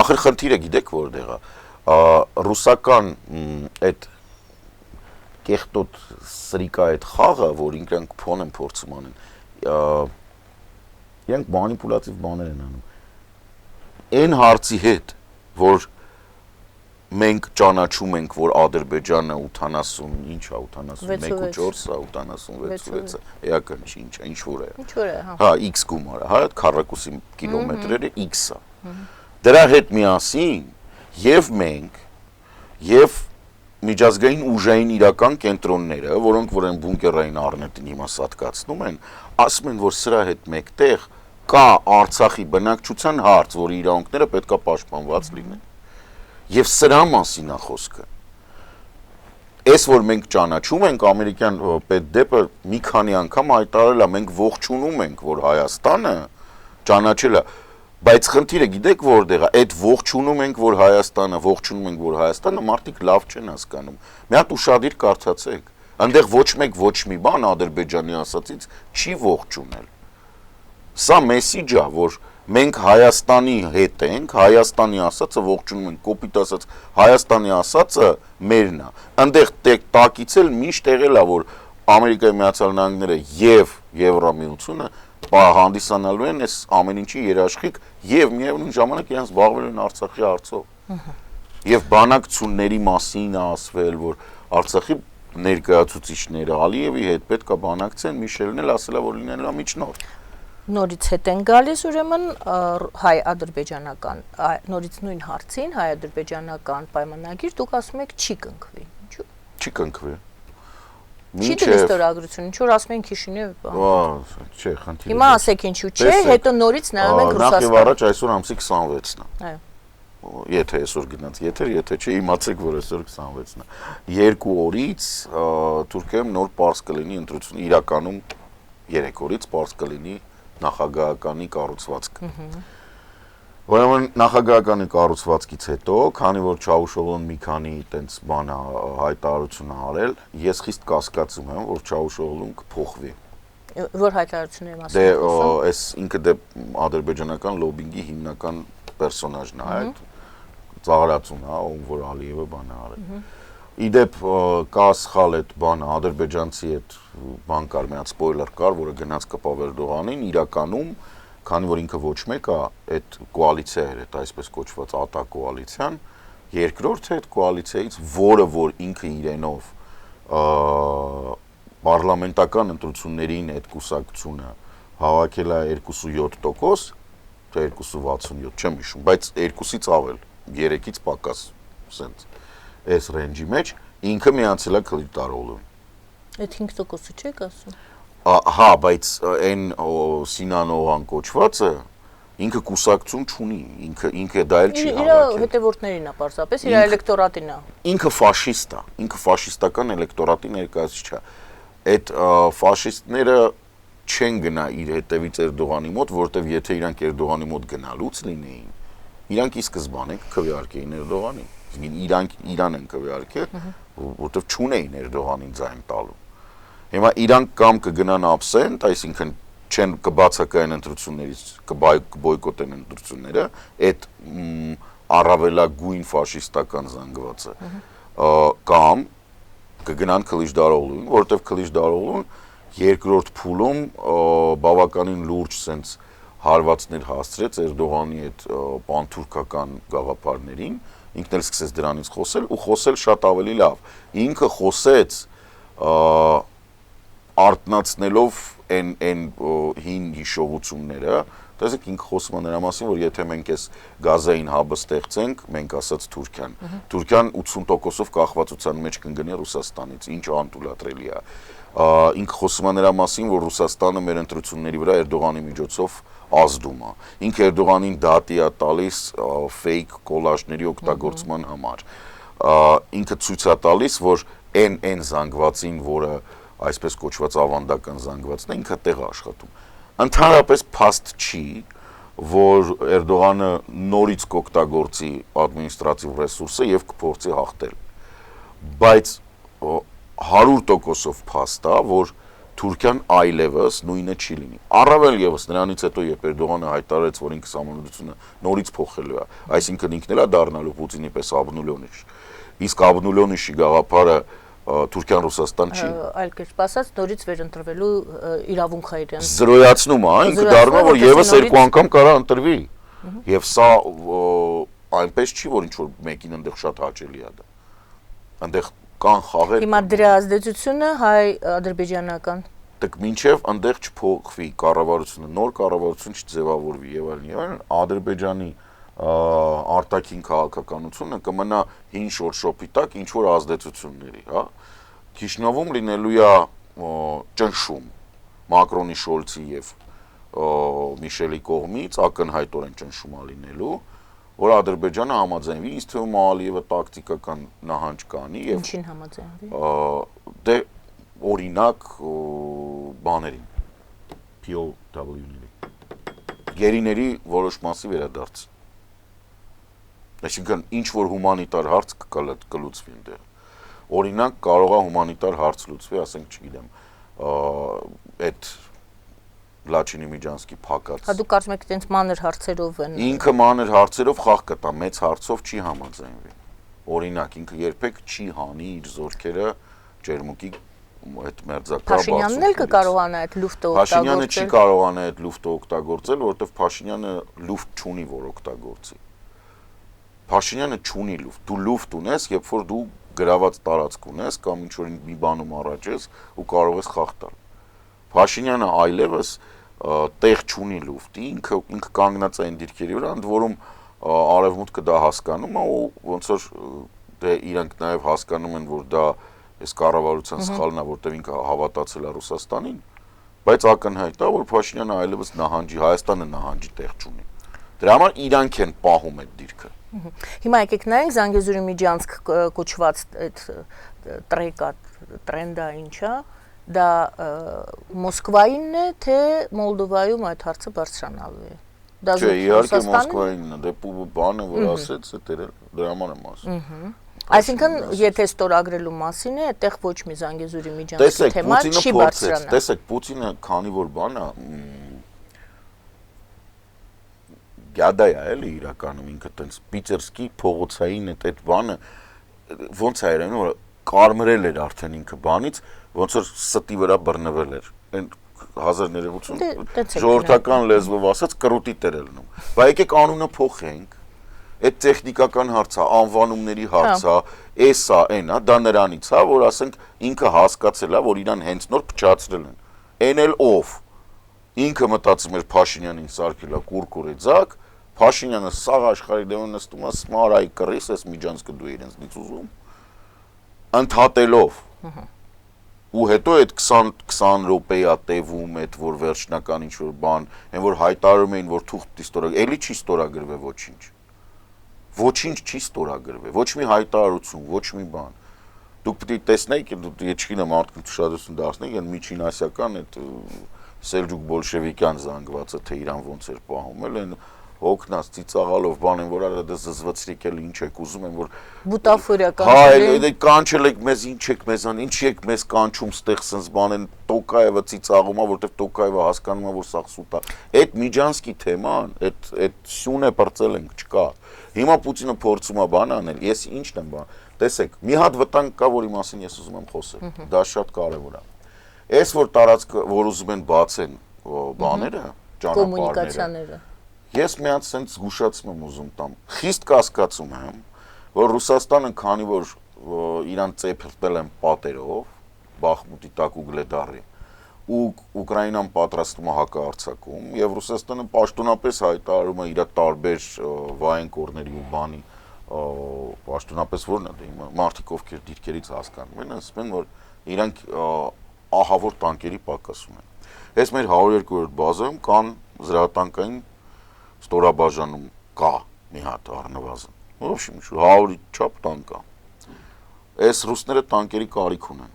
Ախր խնդիրը գիտեք որտեղ է։ Ռուսական այդ կեղտոտ սրիկա այդ խաղը, որ ինքնանք փոն են փորձում անեն, իրենք մանիպուլատիվ բաներ են անում։ Այն հարցի հետ, որ մենք ճանաչում ենք, որ Ադրբեջանը 80, ինչա 81.4-ա, 86-ը, էական չի, ինչ որ է։ Ինչ որ է, հա։ Հա, X գումարը, հա, քառակուսի կիլոմետրերը X-ը։ Դրա հետ միասին եւ մենք եւ միջազգային ուժային իրական կենտրոնները, որոնք որ են բունկերային առնետին հիմա սատկացնում են, ասում են, որ սրա հետ մեկտեղ կա Արցախի բնակչության հարց, որ իրավունքները պետքա պաշտպանված լինեն։ Եվ սրա մասին է խոսքը։ Այս որ մենք ճանաչում ենք ամերիկյան պետդեպը մի քանի անգամ հայտարարել է, մենք ողջունում ենք, որ Հայաստանը ճանաչել է, բայց խնդիրը գիտեք որտեղ է, այդ ողջունում ենք, որ Հայաստանը մարդիկ լավ չեն հասկանում։ Մի հատ ուշադիր կարդացեք, այնտեղ ոչ մեկ ոչ մի բան Ադրբեջանի ասածից չի ողջունել։ Սա մեսիջ է, որ մենք Հայաստանի հետ ենք, Հայաստանի ասածը ողջունում ենք, կոպիտ ասած, Հայաստանի ասածը մերն է։ Այնտեղ տակից էլ միշտ եղել է, որ Ամերիկայի Միացյալ Նահանգները եւ Եվրամիությունը հանդիսանալու են այս ամեն ինչի երաշխիք եւ միևնույն ժամանակ իրենց զբաղվելու են Արցախի հարցով։ Եվ բանակցությունների մասին է ասվել, որ Արցախի ներկայացուցիչները Ալիևի հետ պետք է բանակցեն, Միշելն էլ ասել է, որ լինելու է միջնորդ։ Նորից հետ են գալիս ուրեմն հայ-ադրբեջանական, նորից նույն հարցին հայ-ադրբեջանական պայմանագիր դուք ասում եք չի կնքվի, ինչու՞։ Չի կնքվի։ Չի դրի ստորագրություն, ինչ որ ասում են Քիշինև, չէ, խնդիրը։ Հիմա ասեք ինչու՞ չէ, հետո նորից նայում ենք Ռուսաստան։ Նախ եւ առաջ այսօր ամսի 26-ն է։ Այո։ Եթե այսօր գնաց եթեր, եթե չէ, իմացեք, որ այսօր 26-ն է։ 2 օրից Թուրքիայում նոր պարզ կլինի ընտրություն, իրականում 3 օրից պարզ կլինի նախագահականի կառուցվածքը։ Ուրեմն նախագահականի կառուցվածքից հետո, քանի որ Չաուշօղլուն մի քանի տենց բան հայտարարություն ա արել, ես խիստ կասկածում եմ, որ Չաուշօղլուն կփոխվի։ Որ հայտարարությունների մասին։ Դե այս ինքը դե ադրբեջանական լոբինգի հիմնական պերսոնաժն է, այդ ծաղրացուն է, ում որ Ալիևը բան ա արել։ Իդեպ կա սխալ այդ բանը, ադրբեջանցի այդ բան կար, մի հատ սպոյլեր կար, որը գնաց կպավ Էրդողանին, իրականում, քանի որ ինքը ոչ մեկ է, այդ կոալիցիա էր, այդ այսպես կոչված ԱՏԱ կոալիցիան, երկրորդ այդ կոալիցիայից, որը որ ինքը իրենով պարլամենտական ընտրություններին այդ կուսակցությունը հավաքել է 2.7%, թե 2.67, չեմ հիշում, բայց 2-ից ավել, 3-ից պակաս սենց այս ռեյնջի մեջ ինքը միացել է Քլիդարոլին։ Այդ 5%-ը չեք ասում։ Հա, բայց այն Սինանոհան կոչվածը ինքը կուսակցություն չունի, ինքը դա էլ չի հավաքել։ Իր հետևորդներին է պարզապես, իր էլեկտորատին է։ Ինքը ֆաշիստ է, ինքը ֆաշիստական էլեկտորատի ներկայացուցիչ է։ Այդ ֆաշիստները չեն գնա իր հետևից Էրդողանի մոտ, որովհետև եթե իրանք Էրդողանի մոտ գնալուց լինեին, իրանք ի սկզբանե քվեարկեին Էրդողանին։ Իրանք Իրան են քվեարկել, որովհետև չունեին Էրդողանին ձայն տալու։ Հիմա իրանք կամ կգնան absent, այսինքն չեն կբացակայեն ընտրություններից, կբոյկոտեն ընտրությունները, այդ առավելագույն ֆաշիստական զանգվածը, կամ կգնան Քլիջդարօղլուին, որովհետև Քլիջդարօղլուն երկրորդ փուլում բավականին լուրջ սենց հարվածներ հասցրեց Էրդողանի այդ պանթուրքական գաղափարներին, ինքն էլ սկսեց դրանից խոսել ու խոսել շատ ավելի լավ։ Ինքը խոսեց արտնացնելով այն հին հիշողությունները, տեսեք ինքը խոսում է նրա մասին, որ եթե մենք այս գազային հաբը ստեղծենք, մենք ասած Թուրքիան 80%-ով կախվածության մեջ կընկնի Ռուսաստանից, ինչ անտուլատրելի է։ Ինքը խոսում է նրա մասին, որ Ռուսաստանը մեր ընտրությունների վրա Էրդողանի միջոցով ազդում է։ Ինքը Էրդողանին դատի է տալիս ֆեյք կոլաժների օգտագործման համար։ Ինքը ցույց է տալիս, որ այն զանգվածին, որը այսպես կոչված ավանդական զանգվածն է, ինքը տեղ աշխատում։ Ընդհանրապես փաստ չի, որ Էրդողանը նորից կօգտագործի ադմինիստրատիվ ռեսուրսը եւ կփորձի հաղթել։ Բայց 100%-ով փաստ է, որ Թուրքիան այլևս նույնը չի լինի։ Առավել եւս նրանից հետո, երբ Էրդողանը հայտարարեց, որ ինքը համանդրությունը նորից փոխելու է, այսինքն ինքն էլ է դառնալու Պուտինի պես Աբնուլյոնիշ։ Իսկ Աբնուլյոնիշի գաղափարը Թուրքիան Ռուսաստան չի։ Այլ կերպ ասած, նորից վերընտրվելու իրավունք է իրեն։ Զրոյացնում է, ինքը դառնում է, որ եւս 2 անգամ կարա ընտրվի։ Եվ սա այնպես չի, որ ինչ որ մեկին այնտեղ շատ հաճելի է դա։ Այնտեղ կան խաղեր։ Հիմա դրա ազդեցությունը հայ-ադրբեջանական։ Դեք մինչև այնտեղ չփոխվի կառավարությունը, նոր կառավարություն չձևավորվի եւ այլն, Ադրբեջանի արտաքին քաղաքականությունը կմնա հին շորշոփի տակ ինչ որ ազդեցությունների, հա։ Քիշնյովում լինելու է ճնշում Մակրոնի, Շոլցի եւ Միշելի կողմից ակնհայտորեն ճնշում է լինելու, որ Ադրբեջանը համաձայնվի, ինձ թվում է Ալիևը տակտիկական նահանջ կանի եւ ինչին համաձայնվի։ Դե օրինակ բաներին POW-ների գերիների որոշ մասի վերադարձ։ Այսինքն ինչ որ հումանիտար հարց կլուծվի այնտեղ։ Օրինակ կարող է հումանիտար հարց լուծվի, ասենք, չգիտեմ, այդ Լաչինի Միջանսկի փակած։ Հա դու կարծում եք այդպես մանր հարցերով են։ Ինքը մանր հարցերով խաղ կտա, մեծ հարցով չի համաձայնվի։ Օրինակ ինքը երբեք չի հանի իր զորքերը ջերմուկի այդ մերձակա Փաշինյանն էլ կկարողանա այդ լուֆտը օգտագործել։ Փաշինյանը չի կարողանա այդ լուֆտը օգտագործել, որովհետև Փաշինյանը լուֆտ չունի, որ օգտագործի։ Փաշինյանը չունի լուֆտ։ Դու լուֆտ ունես, երբ որ դու գրաված տարածք ունես կամ ինչ որ մի բանում առաջ ես ու կարող ես խաղ տալ։ Փաշինյանը այլևս տեղ չունի լուֆտի, ինքը կանգնած է այն դիրքերի վրա, ընդ որում արևմուտքը դա հասկանում է ու ոնց որ դե իրանք նաև հասկանում են, որ դա այս կառավարության սխալն է, որտեղ ինքը հավատացել է Ռուսաստանին, բայց ակնհայտ է, որ Փաշինյանը այլևս նահանջի, Հայաստանը նահանջի տեղ չունի։ Դրա համար իրանք են պահում այդ դիրքը։ Հիմա եկեք նայենք Զանգեզուրի Միջանցք կոչված այդ տրեկա տրենդը ինչա, դա Մոսկվայինն է, թե Մոլդովայում այդ հարցը բարձրանալու է։ Դա Չէ, իհարկե Մոսկվայինն է, դե բանը որ ասեց, դա դրա համար եմ ասում։ Այսինքն, եթե ստորագրելու մասին է, այդտեղ ոչ մի Զանգեզուրի Միջանցքի թեմա չի բարձրանա։ Տեսեք, Պուտինը քանի որ բան է գադա է էլի իրականում ինքը տենց Պիտերսկի փողոցային այդ բանը ոնց է երևում որ կարմրել էր արդեն ինքը բանից ոնց որ ստի վրա բռնվել էր այն 1030 ժողովրդական լեզվով ասած կրուտի տեր ելնում բայց եկեք անունը փոխենք այդ տեխնիկական հարց է անվանումների հարց է էսա այնա դա նրանից է որ ասենք ինքը հասկացել է որ իրան հենց նոր փչացրել են այն էլ ով ինքը մտածում էր Փաշինյանին սարքելա կուրկուրի ձակ Փաշինյանը սաղ աշխարհի դեմը նստում է սմարայի կռիս, այս միջանցքը դու իրենցից ուզում ընդհատելով ու հետո այդ 20 րոպեա տևում այդ որ վերջնական ինչ որ բան, այն որ հայտարարում էին որ թուղթ ստորագրվել, էլի չի ստորագրվել ոչինչ։ Ոչինչ չի ստորագրվել, ոչ մի հայտարարություն, ոչ մի բան։ Դուք պետք է տեսնեիք, դու իշխինը մարդկանց ուշադրություն դարձնեիք, այն միջինասիական այդ Սելջուկ բոլշևիկյան զանգվածը, թե իրան ոնց էր պահում, այն հոգնած ծիծաղալով բան են որ արա դա զզվացրիք էլ ինչ եք ուզում են որ բուտաֆորիական հայ կանչել եք մեզ ինչ եք մեզան ինչ եք մեզ կանչում ստեղ sense բան են Տոկաևը ծիծաղում է որտեվ Տոկաևը հասկանում է որ սա սուտ է այդ Միջանսկի թեման այդ սյունը բրծել ենք չկա հիմա Պուտինը փորձում է բան անել ես ինչն եմ բան տեսեք մի հատ վտանգ կա որի մասին ես ուզում եմ խոսել դա շատ կարևոր է այս որ տարածքը որ ուզում են բացեն բաները կոմունիկացիաները Ես մի հատ sense զգուշացում եմ ուզում տամ։ Խիստ կասկածում եմ, որ Ռուսաստանը քանի որ իրան ծեփրտել են պատերով, Բախմուտի տակ ու Գլեդարի, ու Ուկրաինան պատրաստում է հակաարձակում, եւ Ռուսաստանը պաշտոնապես հայտարարում է իր տարբեր վայրենկորների ու բանի պաշտոնապես որն է դա հիմա մարդիկ ովքեր դիրքերից հասկանում են, ասում են որ իրանք ահավոր տանկերի պակասում են։ Այս մեր 102-րդ բազայում կան զրահատանկային ստորաբաժանում կա մի հատ առնվազն։ В общем, 100-ի չափ տանկ կա։ Այս ռուսները տանկերի կարիք ունեն։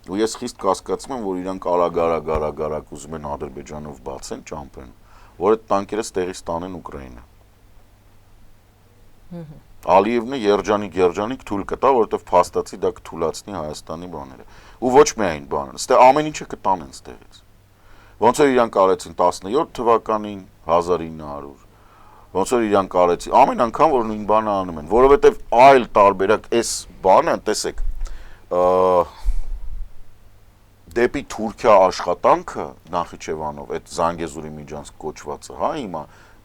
Ու ես խիստ կասկածում եմ, որ իրանք արագ ուզում են Ադրբեջանով բացեն ճամփեն, որ այդ տանկերը ստեղից տանեն Ուկրաինա։ Ալիևն երջանիկ թույլ կտա, որովհետև փաստացի դա կթույլատնի Հայաստանի բաները։ Ու ոչ միայն բանը, ստե ամեն ինչը կտանեն ստեղից։ Ոնց որ իրանք արեցին 17 թվականին 1900 Ոնց որ իրանք արեցին ամեն անգամ որ նույն բանը անում են որովհետև այլ տարբերակ այս բանը տեսեք դեպի Թուրքիա աշխատանքը Նախիջևանով այդ Զանգեզուրի Միջանցք կոչվածը հա հիմա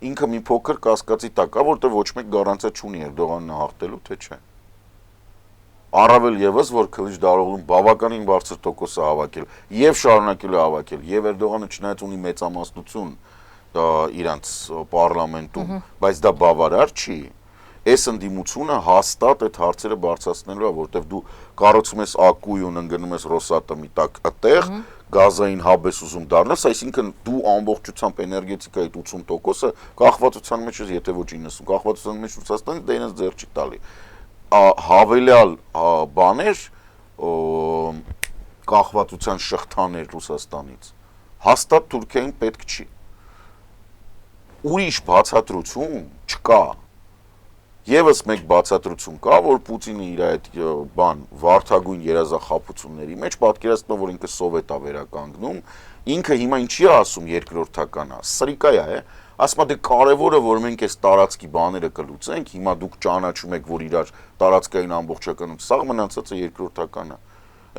ինքը մի փոքր կասկածի տակ է որտեղ ոչ մեկ գարանտիա չունի Էրդողանն հաղթելու թե չէ Առավել եւս որ Քլիչդարօղլուն բավականին բարձր տոկոս է հավաքել եւ շարունակել է հավաքել եւ Էրդողանը չնայած ունի մեծամասնություն իրանց պարլամենտում, բայց դա բավարար չի։ Այս ընդդիմությունը հաստատ այդ հարցերը բարձրացնելու է, որտեղ դու կառուցում ես ակույուն, ընկնում ես Ռոսատոմի տակ այդտեղ, գազային հաբ ես ուզում դառնաս, այսինքն դու ամբողջությամբ էներգետիկայի 80%-ը կախվածության մեջ ես, եթե ոչ 90, կախվածության մեջ Ռուսաստանից դա իրենց ձեռ չի տալի։ Հավելյալ բաներ կախվածության շղթաներ Ռուսաստանից հաստատ Թուրքիային պետք չի ուրիշ բացատրություն չկա եւս մեկ բացատրություն կա որ Պուտինը իր այդ բան վարդագույն երազախախությունների մեջ պատկերացնում որ ինքը սովետ է վերականգնում ինքը հիմա ինչի է ասում երկրորդականա սրիկա է ասում դե կարևորը որ մենք այս տարածքի բաները կլուծենք հիմա դուք ճանաչում եք որ իրար տարածքային ամբողջականություն սաղ մնացածը երկրորդականա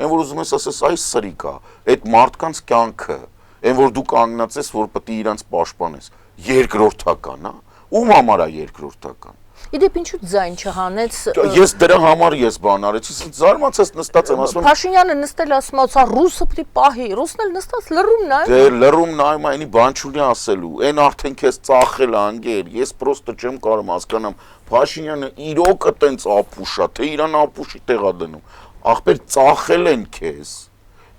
այն որ ուզում ես ասես այս սրիկա այդ մարդկանց կյանքը այն որ դու կանգնած ես որ պետք է իրանց պաշտպանես երկրորդական է ում համար է երկրորդական Իդեպ ինչու ձայն չհանեց Ես դրա համար ես բան արեցի, ինձ զարմացած նստած եմ ասում Փաշինյանը նստել ասում է, ռուսը պետք է պահի, ռուսն էլ նստած լռում նայում Դե լռում նայում այնի բան չունի ասելու, այն արդեն քեզ ծախել անգեր, ես պրոստը չեմ կարող հասկանամ Փաշինյանը իրոքը տենց ապուշ է, թե իրան ապուշի տեղա դնում Ախպեր ծախել են քեզ,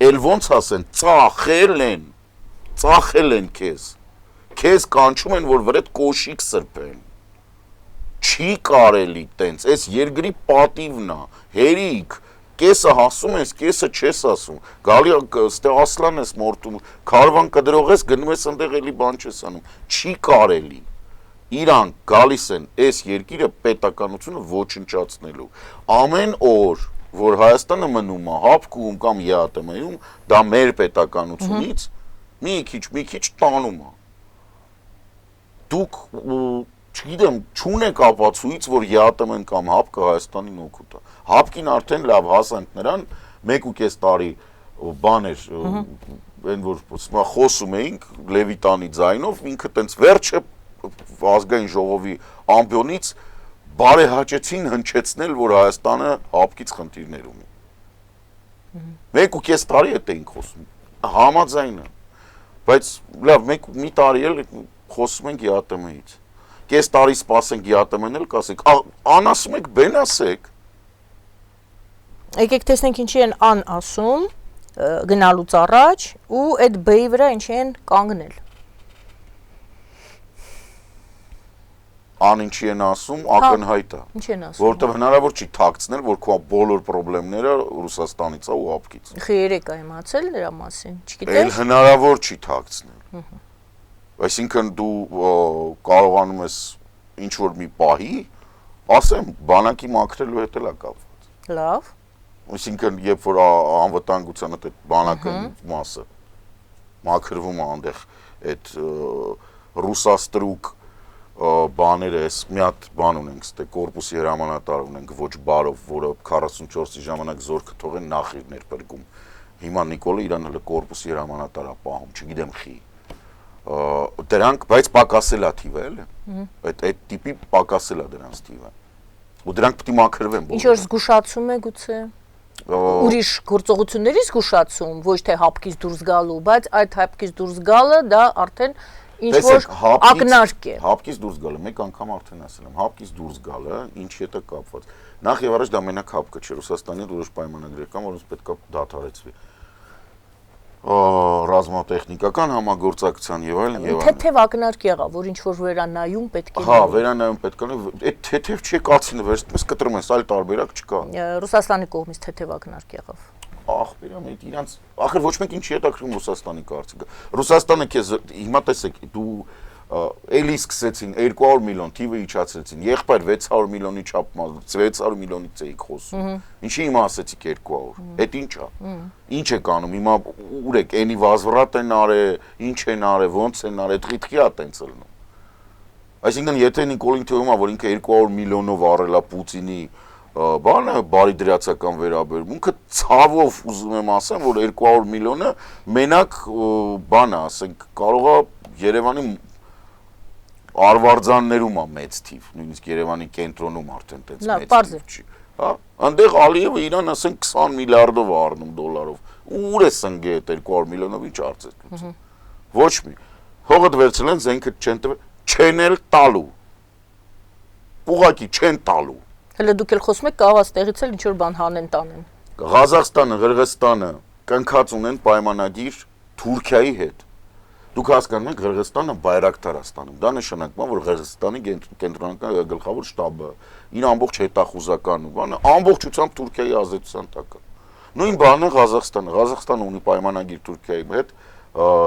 էլ ոնց ասեն, ծախել են քեզ կանչում են, որ վրեդ կոշիկ սրբեն Չի կարելի տենց, այս երկրի պատիվն է, հերիք, կեսը հասում ես, կեսը չես ասում, գալի ստե ասլան ես մորտում, քարվան կդրող ես, գնում ես ընդեղ էլի բան չես անում, չի կարելի, իրանք գալիս են այս երկիրը պետականությունը ոչնչացնելու, ամեն օր, որ Հայաստանը մնում է, հապկում կամ ԵԱՏՄ-ում, դա մեր պետականությունից մի քիչ տանում է, դուք Չգիտեմ, չունեք ապացույց, որ ԵԱՏՄ-ն կամ ՀԱՊԿ-ը Հայաստանին օգուտ է։ ՀԱՊԿ-ին արդեն լավ հասանք նրան 1.5 տարի բան էր, այն որ խոսում էինք Լևիտանի ձայնով, ինքը տենց վերջը ազգային ժողովի ամբիոնից բարեհաճեցին հնչեցնել, որ Հայաստանը ՀԱՊԿ-ից խնդիրներ ունի։ 1.5 տարի հետ էինք խոսում, համաձայն եմ, բայց լավ, մի տարի էլ խոսում ենք ԵԱՏՄ-ից։ կես տարի սպասենք ԵԱՏՄ-ն էլ կասենք, անասում եք, բեն ասեք։ Եկեք տեսնենք ինչի են ան ասում գնալուց առաջ ու այդ B-ի վրա ինչի են կանգնել։ Ան ինչի են ասում, ակնհայտ է։ Ինչ են ասում։ Որովհետև հնարավոր չի թաքցնել, որ քո բոլոր խնդիրները Ռուսաստանից է ու ափկից։ Խի երեք է իմացել դրա մասին, չգիտես։ Էլ հնարավոր չի թաքցնել։ Այսինքն դու կարողանում ես ինչ որ մի պահի, ասեմ, բանակի մաքրելու հետ էլ է կապված։ Լավ։ Այսինքն, երբ որ անվտանգության այդ բանակը մասը մաքրվում է այնտեղ այդ ռուսաստրուկ բաները, էս մի հատ բան ունենք, ստե կորպուսի հրամանատար ունենք, ոչ բարով, որը 44-ի ժամանակ զորքը թողեն նախ իր ներբերգում։ Հիմա Նիկոլը իրան հələ կորպուսի հրամանատար է պահում, չգիտեմ խի։ Դրանք, բայց պակասել է թիվը, էլի։ Այդ տիպի պակասել է դրանց թիվը։ Ու դրանք պետք է մաքրվեն։ Ինչ որ զգուշացում է գուցե։ Ուրիշ գործողություններից զգուշացում, ոչ թե հապկից դուրս գալու, բայց այդ հապկից դուրս գալը դա արդեն ինչ որ ակնարկ է։ Հապկից դուրս գալը, մեկ անգամ արդեն ասել եմ, հապկից դուրս գալը ինչի հետ է կապված։ Նախ եւ առաջ դա մենակ հապկը չէ, Ռուսաստանի որոշ պայմանագրեր կան, որոնց պետք է դադարեցվի։ Ռազմատեխնիկական համագործակցության եւ այլն եւ այլն։ Թեթև ակնարկ եղավ, որ ինչ որ վերանայում պետք է։ Հա, վերանայում պետք է։ Այդ թեթև չի կացին վերջից կտրում են, այլ տարբերակ չկա։ Ռուսաստանի կողմից թեթև ակնարկ եղավ։ Ախպերամ, այդ իրանց, ախր ոչ մեկ ինչի հետաքրքրում Ռուսաստանի կարծիքը։ Ռուսաստանը քեզ հիմա տեսեք, դու էլի սկսեցին 200 միլիոն թիվը իջացրեցին, եղբայր 600 միլիոնի չափ 600 միլիոնից էիք խոսում։ Ինչի հիմա ասեցիք 200։ Այդ ի՞նչ է։ Ինչ եք անում, հիմա ուր եք, էնի վազվռատ են արել, ինչ են արել, ոնց են արել, այդ խիթխի է տենց ելնում։ Այսինքն եթե Նիկոլին թվում է, որ ինքը 200 միլիոնով առել է Պուտինի բանը բարի դրացական վերաբերմունքը, ցավով ուզում եմ ասեմ, որ 200 միլիոնը մենակ բան է, ասենք, կարող է Երևանի Արվարձաններում է մեծ թիվ, նույնիսկ Երևանի կենտրոնում արդեն տենց մեծ թիվ չի։ Հա, այնտեղ Ալիևը իրան ասենք 20 միլիարդով է առնում դոլարով։ Ուր է սնգե այդ 200 միլիոնով ինչ արծես։ Ոչ մի։ Հողդ վերցրել են, զենքը չեն տվել, չեն էլ տալու։ Ուղղակի չեն տալու։ Հələ դուք էլ խոսում եք կարող ստեղից էլ ինչ որ բան հանեն տանեն։ Ղազախստանը, Ղրղստանը կնքած ունեն պայմանագիր Թուրքիայի հետ։ Դուք հասկանում եք, Ղրղստանը բայրակտար է ստանում։ Դա նշանակում է, որ Ղրղստանի կենտրոնական գլխավոր շտաբը, իր ամբողջ հետախուզական բանը ամբողջությամբ Թուրքիայի ազդեցության տակ է։ Նույն բանն է Ղազախստանը։ Ղազախստանը ունի պայմանագիր Թուրքիայի հետ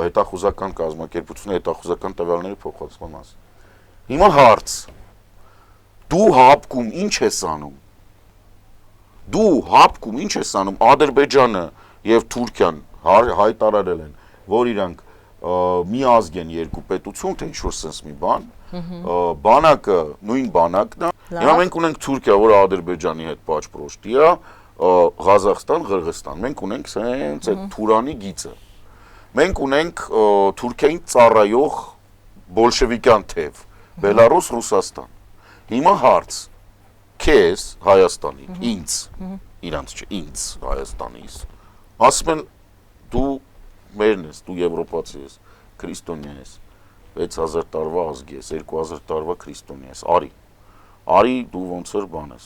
հետախուզական կազմակերպությունը, հետախուզական տվյալների փոխանցման մասին։ Հիմա հարց. դու հապկում ինչ ես անում։ Դու հապկում ինչ ես անում։ Ադրբեջանը եւ Թուրքիան հայտարարել են, որ իրանք մի ազգ են երկու պետություն, թե ինչ-որ sense մի բան, բանակը, նույն բանակն է։ Հիմա մենք ունենք Թուրքիա, որը Ադրբեջանի հետ պաճպրոշտի է, Ղազախստան, Ղրղստան։ Մենք ունենք sense այդ Թուրանի գիծը։ Մենք ունենք Թուրքիային ծառայող բոլշևիկյան թև, Բելարուս, Ռուսաստան։ Հիմա հարց, քեզ Հայաստանի, ինձ, իրանց չէ, ինձ Հայաստանից, ասում են դու մերն ես, դու եվրոպացի ես, քրիստոնյա ես, 6000 տարվա ազգ ես, 2000 տարվա քրիստոնյա ես, արի դու ոնց որ բան ես,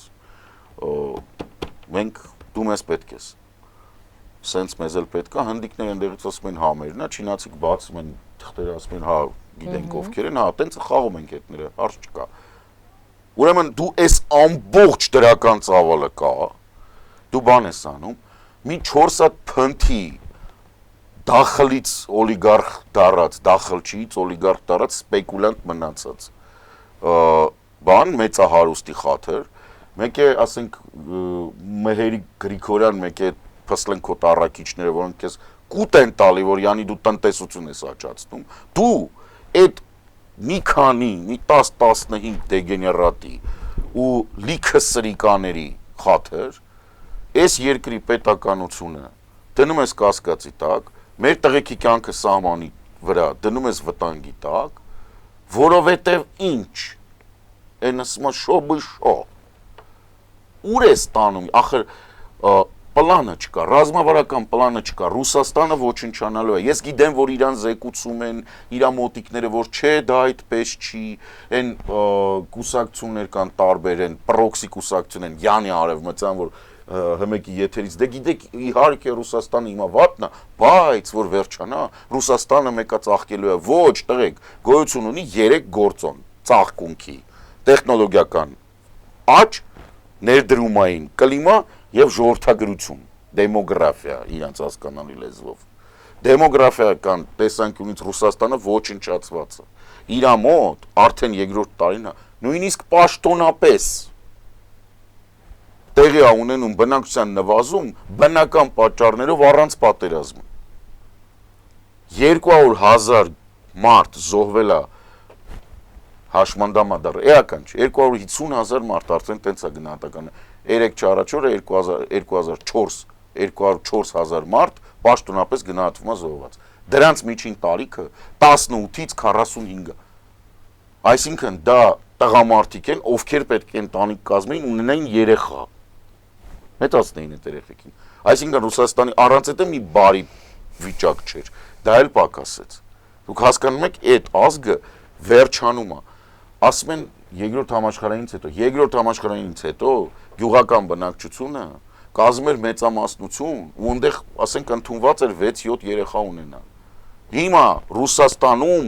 մենք դու մեզ պետք ես, սենց մեզ էլ պետք է, հնդիկները ընդեղից ասում են հա մերն է, չինացիք բացում են թղթերը, ասում են հա գիտենք ովքեր են, հա տենց խաղում ենք հետները, հարց չկա։ Ուրեմն դու այս ամբողջ դրական ծավալը կա, դու բան ես անում, մի 4 հատ փնթի դախլից օլիգարխ դարած, դախլչից օլիգարխ դարած սպեկուլյանտ մնացած բան, մեծահարուստի խաթր, մեկ է, ասենք, Մեհերի Գրիգորյան, մեկ է փսլենքոտ առաքիչները, որոնք ես կուտ են տալի, որ յանի դու տնտեսություն ես աճացնում, դու այդ մի քանի, մի 10-15 դեգեներատի ու լիքը սրիկաների խաթր, այս երկրի պետականությունը դնում ես կասկածի տակ, մեր տղեկի կյանքը սահմանի վրա դնում ես վտանգի տակ, որովհետև ինչ, են ասում շո բշո, ուր ես տանում, ախր պլանը չկա, ռազմավարական պլանը չկա, Ռուսաստանը ոչնչանալու է։ Ես գիտեմ, որ իրան զեկուցում են, իր մոտիկները, որ չէ, դա այդպես չի, այն կուսակցություններ կան տարբեր, են պրոքսի կուսակցություն են, յանի արևմտյան, որ հմեկի եթերից, դե գիտեք, իհարկե Ռուսաստանը հիմա վատն է, բայց որ վերջանա, Ռուսաստանը մեկա ծաղկելու է, ոչ, տղեկ, գոյություն ունի 3 գործոն, ծաղկունքի, տեխնոլոգիական աճ, ներդրումային կլիմա եւ ժողովրդագրություն, դեմոգրաֆիա, իրանց հասկանալի լեզվով։ Դեմոգրաֆիական տեսանկյունից Ռուսաստանը ոչնչացված է։ Իր մոտ արդեն երկրորդ տարին է, նույնիսկ պաշտոնապես տեղի է ունենում բնակչության նվազում բնական պատճառներով առանց պատերազմի։ 200,000 մարդ զոհվել է հաշմանդամադար, էական չէ, 250,000 մարդ արդեն տենց է գնահատականը, 3 չառաջորը 204,000 մարդ պաշտոնապես գնահատվում է զոհված։ Դրանց միջին տարիքը 18-ից 45 է։ Այսինքն դա տղամարդիկ են, ովքեր պետք է ընտանիք կազմեին ունենային երեխա։ Մեծացնեին այդ երեխեքին։ Այսինքն Ռուսաստանի առանց այդ մի բարի վիճակ չէր։ Դա էլ պակասեց։ Դուք հասկանում եք, այդ ազգը վերջանում է։ Ասում են երկրորդ համաշխարհայինից հետո գյուղական բնակչությունը կազմում էր մեծամասնություն, ու այնտեղ, ասենք, ընդունված էր 6-7 երեխա ունենալ։ Հիմա Ռուսաստանում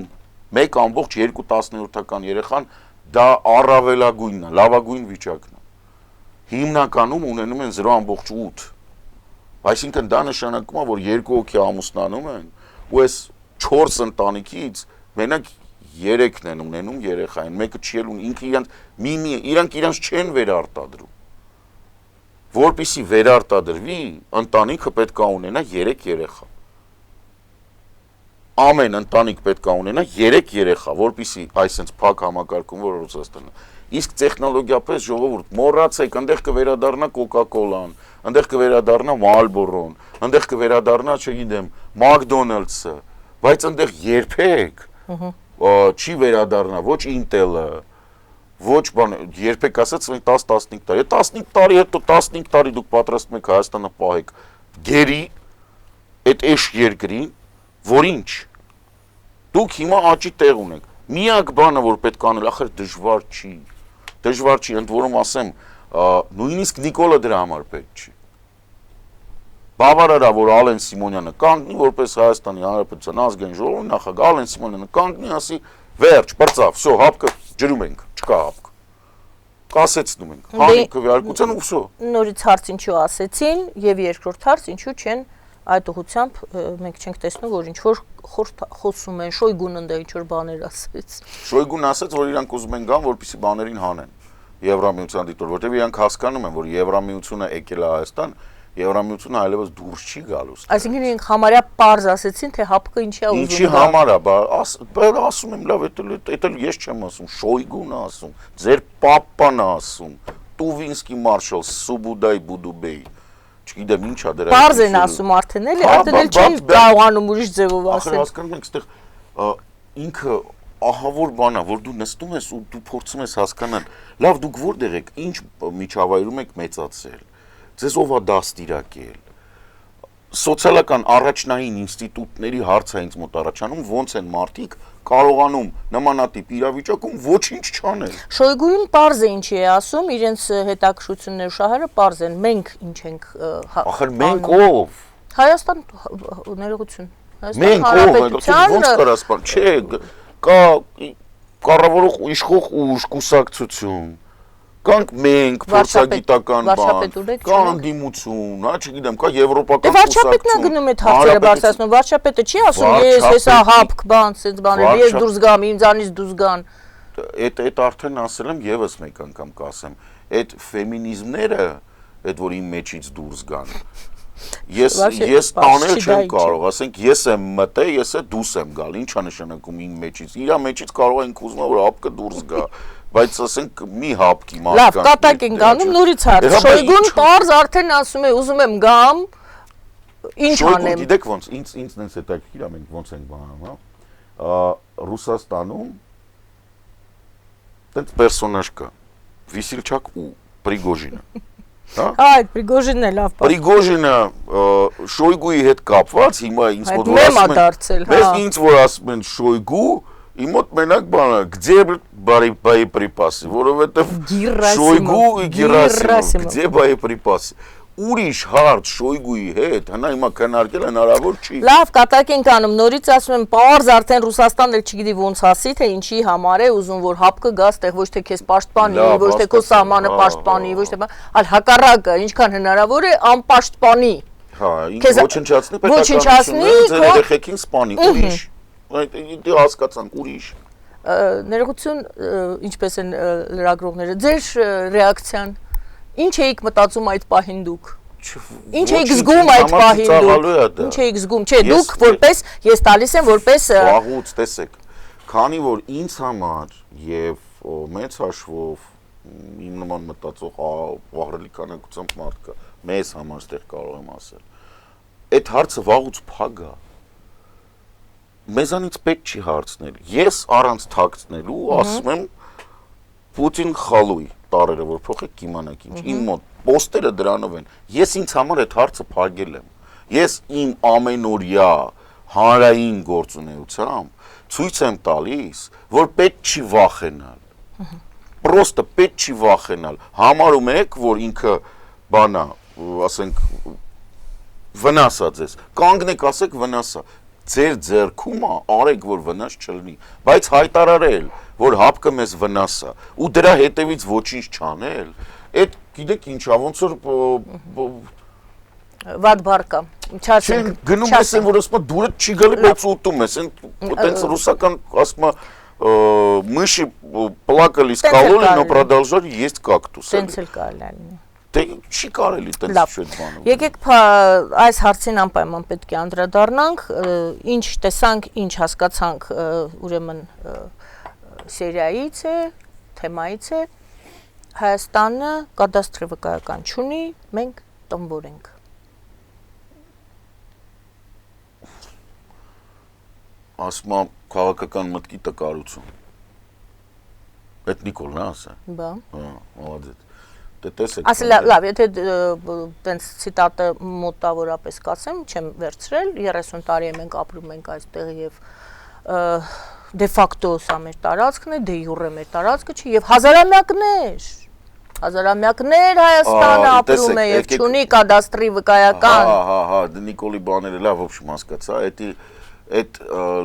1.2 երեխան դա առավելագույնն է, լավագույն վիճակն է։ Հիմնականում ունենում են 0.8։ Այսինքն դա նշանակում է, որ 2 հոգի ամուսնանում են, ու այս 4 ընտանիքից մենակ 3-ն են ունենում երեխային, մեկը չի էլ ունի, ինքը իրանք իրանց չեն վերարտադրում։ Որպեսզի վերարտադրվի, ընտանիքը պետք է ունենա 3 երեխա։ Ամեն ընտանիք պետք է ունենա 3 երեխա, որպեսզի այսպես փակ համակարգում որ Ռուսաստանը։ Իսկ տեխնոլոգիապես ժողովուրդ մոռացեք, այնտեղ կվերադառնա Coca-Cola-ն, այնտեղ կվերադառնա Marlboro-ն, այնտեղ կվերադառնա, չգիտեմ, McDonald's-ը, բայց այնտեղ երբեք չի վերադառնա ոչ Intel-ը, ոչ բան, երբեք ասած 10-15 տարի, 15 տարի հետո 15 տարի դուք պատրաստում եք Հայաստանը պահեք գերի այդ էշ երկրին, որ ինչ, դուք հիմա աճի տեղ ունեք, միակ բանը, որ պետք անել, ախր դժվար չի, ընդ որում ասեմ, նույնիսկ Նիկոլը դրա համար պետք չի։ Բավարար է, որ Ալեն Սիմոնյանը կանգնի, որպես Հայաստանի Հանրապետության ազգային ժողովի նախագահ, Ալեն Սիմոնյանը կանգնի, ասի, վերջ, բրծավ, վсё, հապկը ջրում ենք, չկա հապկ։ Կասեցնում ենք, հանի քվեարկության ու վсё։ Նորից հարց ինչու ասեցին, եւ երկրորդ հարց ինչու չեն այդ ուղղությամբ մենք չենք տեսնում, որ ինչ որ խոսում են, Շոյգուն ընդ ինչ որ բաներ ասեց։ Շոյգուն ասաց, որ իրանք ուզում են գան, որպեսզի բաներին հանեն։ Եվրամիության դիտորդ, որտեղ իրանք հասկանում են, որ Եվրամիությունը եկել է Հայաստան, Եվրամիությունը այլևս դուրս չի գալուս։ Այսինքն իրենք համարյա պարզ ասեցին, թե հապկը ինչի է ուզում։ Ինչի համար է, ասում եմ, լավ, դա ես չեմ ասում, Շոյգուն է ասում, ձեր պապան է ասում, Տուվինսկի մարշալ, Սուբուդայ Բուդուբեյ, չգիտեմ ինչ է դրա։ Պարզ են ասում արդեն էլի, արդեն էլ չեն կարողանում ուրիշ ձևով ասել։ Ախր հասկանում եք, այստեղ ինքը ահավոր բան է, որ դու նստում ես ու դու փորձում ես հասկանալ, լավ, դուք որտեղ եք, ինչ միջավայրում եք մեծացել, ձեզ ով է դաստիարակել։ Սոցիալական առաջնային ինստիտուտների հարց է ինձ մոտ առաջանում, ոնց են մարդիկ կարողանում նմանատիպ իրավիճակում ոչինչ չանել։ Շոյգուին պարզ է ինչի է ասում, իրենց հետաքրքրությունները շահերը պարզ են, մենք ինչ ենք Ախր մենք ով։ Հայաստան ներողություն։ Մենք ով, ոնց կարաս բան, չէ, կա կառավարող իշխող ուժ, կուսակցություն, կանք մենք, փորձագիտական բան, կա անդիմություն, հա, չգիտեմ, կա եվրոպական կուսակցություն։ Դե վարչապետն է գնում այդ հարցերը բարձրացնում, վարչապետը չի ասում, ես հեսա հապկ բան, սենց բաներ, ես դուրս գամ, ինձանից դուրս գան։ Այդ արդեն ասել եմ եւս մեկ անգամ կասեմ, այդ ֆեմինիզմները, այդ որ իմ մեջից դուրս գան, ես տանել չեմ կարող, ասենք ես եմ մտե, ես է դուրս եմ գալ, ինչ է նշանակում իմ մեջից, իրա մեջից կարող ենք ուզում որ հապկը դուրս գա, բայց ասենք մի հապկի մարդկանց։ Լավ, կատակ են գանում, նորից հարց, Շոյգուն պարզ արդեն ասում է, ուզում եմ գամ, ինչ անեմ։ Գիտեք ոնց, ինձ նենց հետաքրքիր է, մենք ոնց ենք բանում, հա, Ռուսաստանում տենց պերսոնաժ կա, Վիսիլչակ ու Պրիգոժինը։ հա։ Այդ Պրիգոժինն է լավ բան։ Պրիգոժինը Շոյգուի հետ կապված, հիմա ինձ մոտ որ ասում են, մեզ ինձ որ ասում են Շոյգու, իմ մոտ մենակ բանը, где боеприпасы, որովհետև Շոյգու ու Գերասիմով, где боеприпасы։ Ուրիշ հարց Շոյգուի հետ, հնա հիմա քննարկել հնարավոր չի։ Լավ, կատակ ենք անում, նորից ասում եմ, պարզ արդեն Ռուսաստանն էլ չգիտի ոնց ասի, թե ինչի համար է ուզում, որ հապկը գա, ստեղ ոչ թե քեզ պաշտպանի, ոչ թե քո սահմանը պաշտպանի, ոչ թե այլ հակառակը, ինչքան հնարավոր է անպաշտպանի։ Հա, ինքը ոչնչացնի պետականությունը, ձեր երեխեքին սպանի, ուրիշ։ Դե հասկացանք, ուրիշ։ Ներողություն, ինչպես են լրագրողները, ձեր ռեակցիան ինչ էիք մտածում այդ պահին դուք։ Ինչ էիք զգում այդ պահին դուք։ Ինչ էիք զգում, չէ, դուք որպես ես տալիս եմ որպես վաղուց, տեսեք, քանի որ ինձ համար եւ մեծ հաշվով իմ նման մտածող ահռելի քանակությամբ մարդ կա, մեզ համար ստեղ կարող եմ ասել։ Այդ հարցը վաղուց փակ է։ Մեզանից պետք չի հարցնել։ Ես առանց թաքցնելու ասում եմ Պուտին խալույ տարերը որ փոխեք կիմանաք ինչ իմ մոտ պոստերը դրանով են ես ինձ համար այդ հարցը փակել եմ ես իմ ամենօրյա հանրային գործունեությամբ ցույց եմ տալիս որ պետք չի վախենալ պրոստը պետք չի վախենալ համարում եք որ ինքը բանա ասենք վնասա ձեզ կանգնեք ասեք վնասա ձեր ձեռքում արեք որ վնաս չլինի բայց հայտարարել որ հապկը մեզ վնասա ու դրա հետևից ոչինչ չանել այդ գիտեք ինչա ոնց որ վատ բարկա չասենք գնում ես որ ասում դուրը չի գալի բայց ուտում ես այնտենց ռուսական ասում մыши плакали сказали но продолжали есть кактусы տենց էլ կարելի է Դե չի կարելի տենց շուտ բանում։ Եկեք այս հարցին անպայման պետք է անդրադառնանք, ինչ տեսանք, ինչ հասկացանք, ուրեմն սերիայից է, թեմայից է, Հայաստանը կադաստրի վկայական չունի, մենք տոնվոր ենք։ Ասում եմ քաղաքական մտքի տկարություն։ Այդ Նիկոլն է ասա։ Բա։ Հա, молодец։ Ասել լավ, եթե տենց ցիտատը մոտավորապես կասեմ, չեմ վերցրել, 30 տարի է մենք ապրում ենք այստեղ եւ դե ֆակտո սա մեր տարածքն է, դե յուրե մեր տարածքը չի եւ հազարամյակներ Հայաստանը ապրում է եւ չունի կադաստրի վկայական։ Հա, դե Նիկոլի բաները լավ ոբշում հասկացա, այդ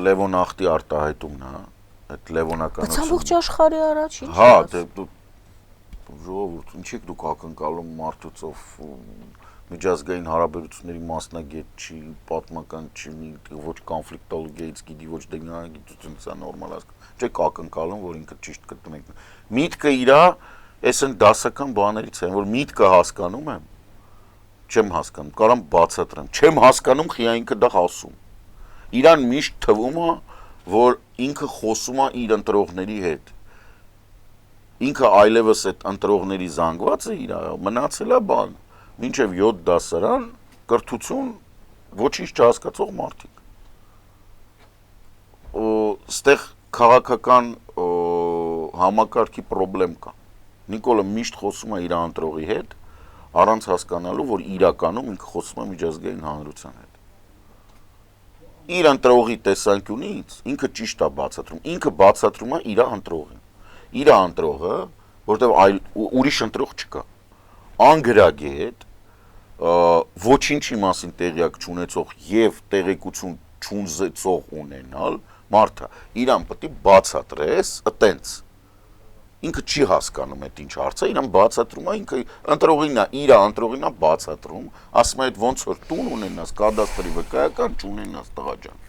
Լևոնախտի արտահայտումն է, այդ լևոնականությունը։ Բայց ամբողջ աշխարհի առաջ ինչ։ Հա, դե ժողովուրդ, ինչի՞ դուք ակնկալում մարդուցով միջազգային հարաբերությունների մասնագետ չի, պատմական չի, ոչ կոնֆլիկտոլոգիայից գիտի, ոչ դինամիկայից նորմալ չեք ակնկալում, որ ինքը ճիշտ գտնում եք։ Միտքը իրա, այս են դասական բաներից են, որ միտքը հասկանում եմ, չեմ հասկանում, կարամ բացատրեմ, չեմ հասկանում, խիա ինքը դա ասում։ Իրան միշտ թվում է, որ ինքը խոսում է իր ընտրողների հետ։ Ինքը այլևս այդ ընտրողների զանգվածը իր մնացել է բան, մինչև 7 դասարան կրթություն ոչինչ չհասկացող մարդիկ։ Ստեղ քաղաքական համակարգի խնդրեմ կա։ Նիկոլը միշտ խոսում է իր ընտրողի հետ, առանց հասկանալու, որ իրականում ինքը խոսում է միջազգային հանրության հետ։ Իր ընտրողի տեսանկյունից ինքը ճիշտ է բացատրում, ինքը բացատրում է իր ընտրողին։ Իր ընտրողը, որտեղ այլ ուրիշ ընտրող չկա։ Անգրագետ, ոչինչի մասին տեղյակ չունեցող եւ տեղեկություն չունեցող ունենալ մարդը, իրան պետք է բացատրես, այտենց։ Ինքը չի հասկանում այդ ինչ հարցը, իրան բացատրում է, ինքը ընտրողինն է, իր ընտրողինն է բացատրում, ասում է այդ ոնց որ տուն ունենաս, կադաստրի վկայական չունենաս տղա ջան։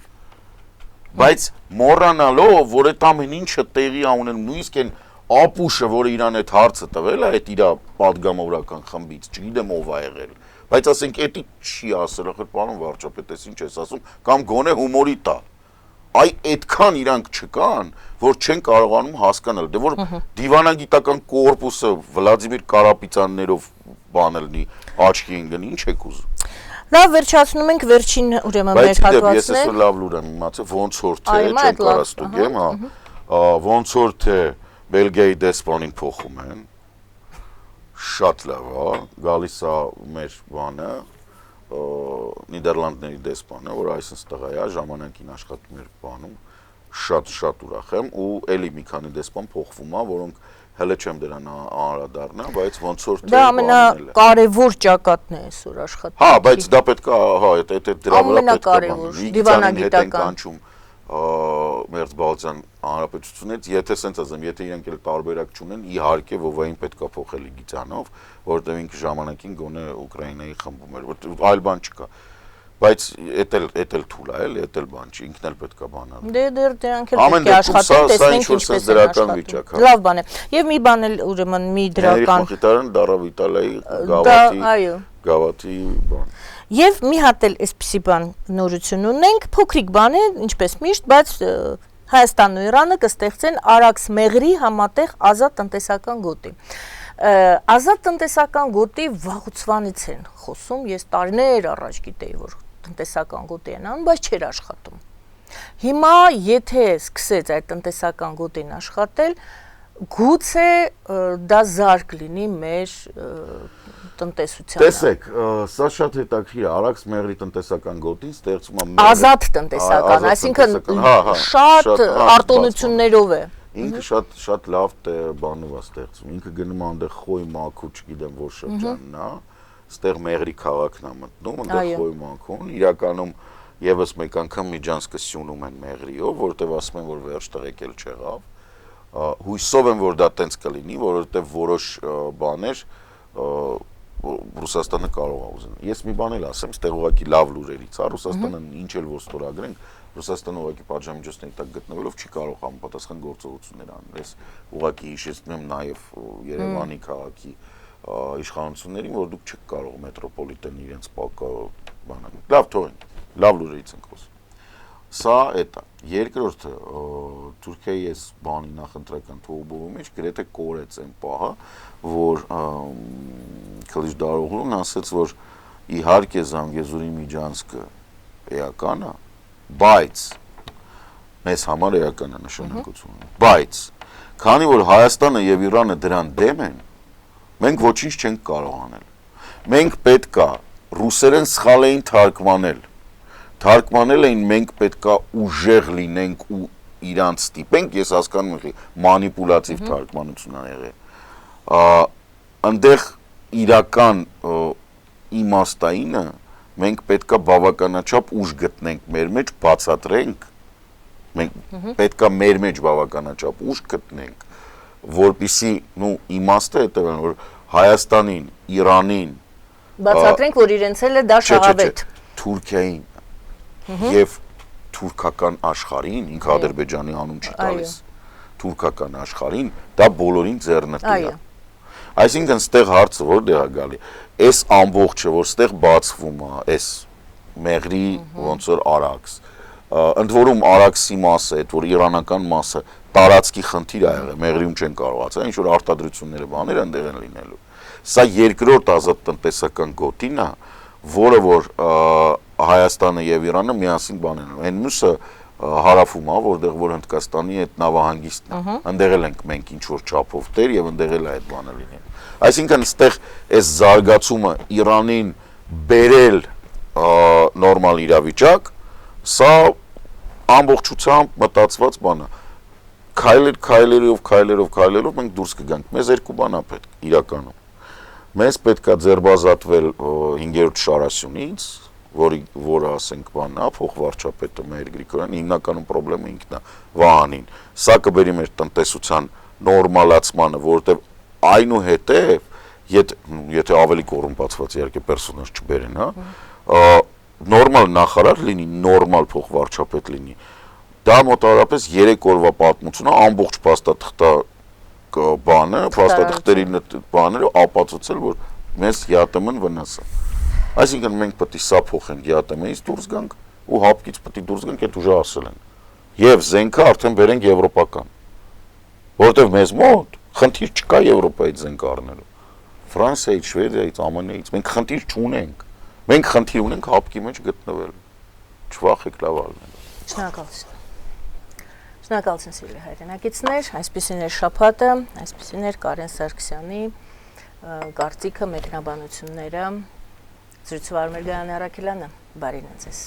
Բայց մոռանալով, որ այդ ամեն ինչը տեղի է ունենում, նույնիսկ այն ապուշը, որը իրան այդ հարցը տվել է, այդ իր պատգամավորական խմբից, չգիտեմ ով է եղել, բայց ասենք էդի չի ասել, ախր պարոն վարչապետ, ես ինչ ես ասում, կամ գոնե հումորի տա։ Այ այդքան իրանք չկան, որ չեն կարողանում հասկանալ, դե որ դիվանագիտական կորպուսը Վլադիմիր Կարապետյաններով բանելնի աչքի ընկնի, ինչ եք ուզում։ Լավ, վերջացնում ենք վերջին ուրեմն մեր հատվածն է։ Բայց ես այսօր լավ լուր եմ իմացել, ոնց որ թե չեմ կարա ստուգեմ, հա, ոնց որ թե Բելգիայի դեսպանին փոխում են, շատ լավ է, գալիս է մեր բանը, Նիդերլանդների դեսպանը, որ այսինքն տղա է, ժամանակին աշխատում էր բանում, շատ ուրախ եմ ու էլի մի քանի դեսպան փոխվում է, որոնք հələ չեմ դրան անդրադառնա, բայց ոնց որ դա ամենակարևոր ճակատն է այսօր աշխատանքի։ Հա, բայց դա պետք է, հա, դրա վրա պետք է բանալ։ Դիվանագիտական Մերձբալթյան հանրապետությունից, եթե սենց ասեմ, եթե իրենք էլ տարբերակ չունեն, իհարկե ովային պետքա փոխելի գիծանով, որովհետև ինքը ժամանակին գոնե Ուկրաինայի խմբում էր, այլ բան չկա։ Բայց էդ էլ թույլ է, էլի, էդ էլ բան չի, ինքն էլ պետքա բանալ։ Դե դրանք էլ պետք է աշխատեն, տեսնենք ինչպես են աշխատում։ Լավ բան է։ Եվ մի բան էլ ուրեմն մի դրական Մխիթարյան դարավ Իտալիայի գավաթի բան։ Եվ մի հատ էլ այսպիսի բան նորություն ունենք, փոքրիկ բան է, ինչպես միշտ, բայց Հայաստանն ու Իրանը կստեղծեն Արաքս Մեղրի համատեղ ազատ տնտեսական գոտի։ Ազատ տնտեսական գոտի վաղուց են խոսում, ես տարիներ առաջ գիտեի, որ տնտեսական գոտի են անում, բայց չէր աշխատում։ Հիմա եթե սկսեց այդ տնտեսական գոտին աշխատել, գուցե դա զարկ լինի մեր տնտեսությանը։ Տեսեք, սա շատ հետաքրքիր է, Արաքս Մեղրի տնտեսական գոտին ստեղծում է ազատ տնտեսական, այսինքն շատ արտոնություններով է։ Ինքը շատ լավ բանով է ստեղծում, ինքը գնում է այնտեղ Խոյ մաքու, չգիտեմ որ շրջանն է, այստեղ Մեղրի քաղաքն է մտնում, այնտեղ Խոյ մաքուն, իրականում եւս մեկ անգամ միջանցքությունում են Մեղրիով, որտեղ ասում են որ վերջ տղեկել չեղավ։ Հույսով եմ որ դա տենց կլինի, որովհետեւ որոշ բաներ Ռուսաստանը կարող է ուզենալ։ Ես մի բան էլ ասեմ, այստեղ ուղղակի լավ լուրերից է, Ռուսաստանը ինչ էլ որ ստորագրենք, Ռուսաստանը ուղղակի պատժամիջոցների տակ գտնվելով չի կարող համապատասխան գործողություններ անել։ Ես ուղղակի հիշեցնում եմ նաև Երևանի քաղաքի իշխանություններին, որ դուք չեք կարող մետրոպոլիտենը իրենց բանալ։ Լավ թողենք, լավ լուրերից ենք խոսում։ Սա էտա։ Երկրորդը Թուրքիայի այս բանի նախընտրական թողուբովի մեջ գրեթե կորեց այն պահը, որ Քլիչդարօղլուն ասաց, որ իհարկե Զանգեզուրի միջանցքը էական է, բայց մեզ համար էական է նշանակությունը, բայց քանի որ Հայաստանը եւ Իրանը դրան դեմ են, մենք ոչինչ չենք կարող անել։ Մենք պետքա ռուսերեն սխալ էին թարգմանել էին, մենք պետքա ուժեղ լինենք ու իրանց ստիպենք, ես հասկանում եմ, մանիպուլատիվ թարգմանություն ա եղել։ Այնտեղ իրական իմաստայինը մենք պետքա բավականաչափ ուժ գտնենք մեր մեջ, բացատրենք, մենք պետքա մեր մեջ բավականաչափ ուժ գտնենք, որպեսզի իմաստը հետևեն, որ Հայաստանին, Իրանին բացատրենք, որ իրենց էլ է դա շահավետ։ Թուրքիային եւ թուրքական աշխարհին, ինքը Ադրբեջանի անուն չի տալիս, թուրքական աշխարհին դա բոլորին ձեռնտու է։ Այսինքն ստեղ հարցը որտեղ է գալի, այս ամբողջը որ ստեղ բացվում է, այս Մեղրի ոնց որ Արաքս, ընդ որում Արաքսի մասը, այդ որ իրանական մասը տարածքի խնդիր է եղել, Մեղրիում չեն կարողացել, ինչ որ արտադրությունները բաներ այնտեղ են լինելու։ Սա երկրորդ ազատ տնտեսական գոտին է, որը որ Հայաստանը եւ Իրանը միասին բան են անում։ Այն մյուսը հարավում է, որտեղ որ Հնդկաստանի այդ նավահանգիստն է։ Այնտեղ էլ ենք մենք ինչ որ չափով տեր եւ այնտեղ էլ է այդ բանը լինի։ Այսինքն այստեղ այս զարգացումը Իրանին բերել նորմալ իրավիճակ, սա ամբողջությամբ մտածված բան է։ Քայլերով մենք դուրս կգանք։ Մեզ երկու բան է պետք իրականում։ Մեզ պետք է ձերբազատվել 5-րդ շարասյունից, որը ասենք բանն է, փոխվարչապետը մեր Գրիգորյան, հիմնականում խնդրեմը ինքն է Վահանին։ Սա կբերի մեր տնտեսության նորմալացմանը, որովհետև այնուհետև, եթե ավելի կոռումպացված իհարկե պերսոնաժ չբերեն, հա, նորմալ նախարար լինի, նորմալ փոխվարչապետ լինի։ Դա մոտավորապես 3 օրվա պատմություն է, ամբողջ փաստաթղթա բանը, փաստաթղթերի բաները ապացուցել, որ մեզ ԵԱՏՄ-ն վնաս է։ Այսինքն մենք պետք է սա փոխենք ԵԱՏՄ-ից դուրս գանք ու հապկից պետք է դուրս գանք, այդ ուժը ասել են։ Եվ զենքը արդեն բերենք եվրոպական։ Որտեվ մեզ մոտ խնդիր չկա Եվրոպայից զենք առնելու։ Ֆրանսիայից, Շվեդիայից, ԱՄՆ-ից մենք խնդիր չունենք։ Մենք խնդիր ունենք հապկի մեջ գտնվել։ Չվախեք լավ ալնել։ Շնորհակալություն։ Շնորհակալություն սիրելի հայրենակիցներ, այսպեսին էր շաբաթը, այսպեսին էր Կարեն Սարգսյանի կարծիքը, մեկնաբանությունները զրուցվար Մերգայան Արաքելյանը, բարին ձեզ։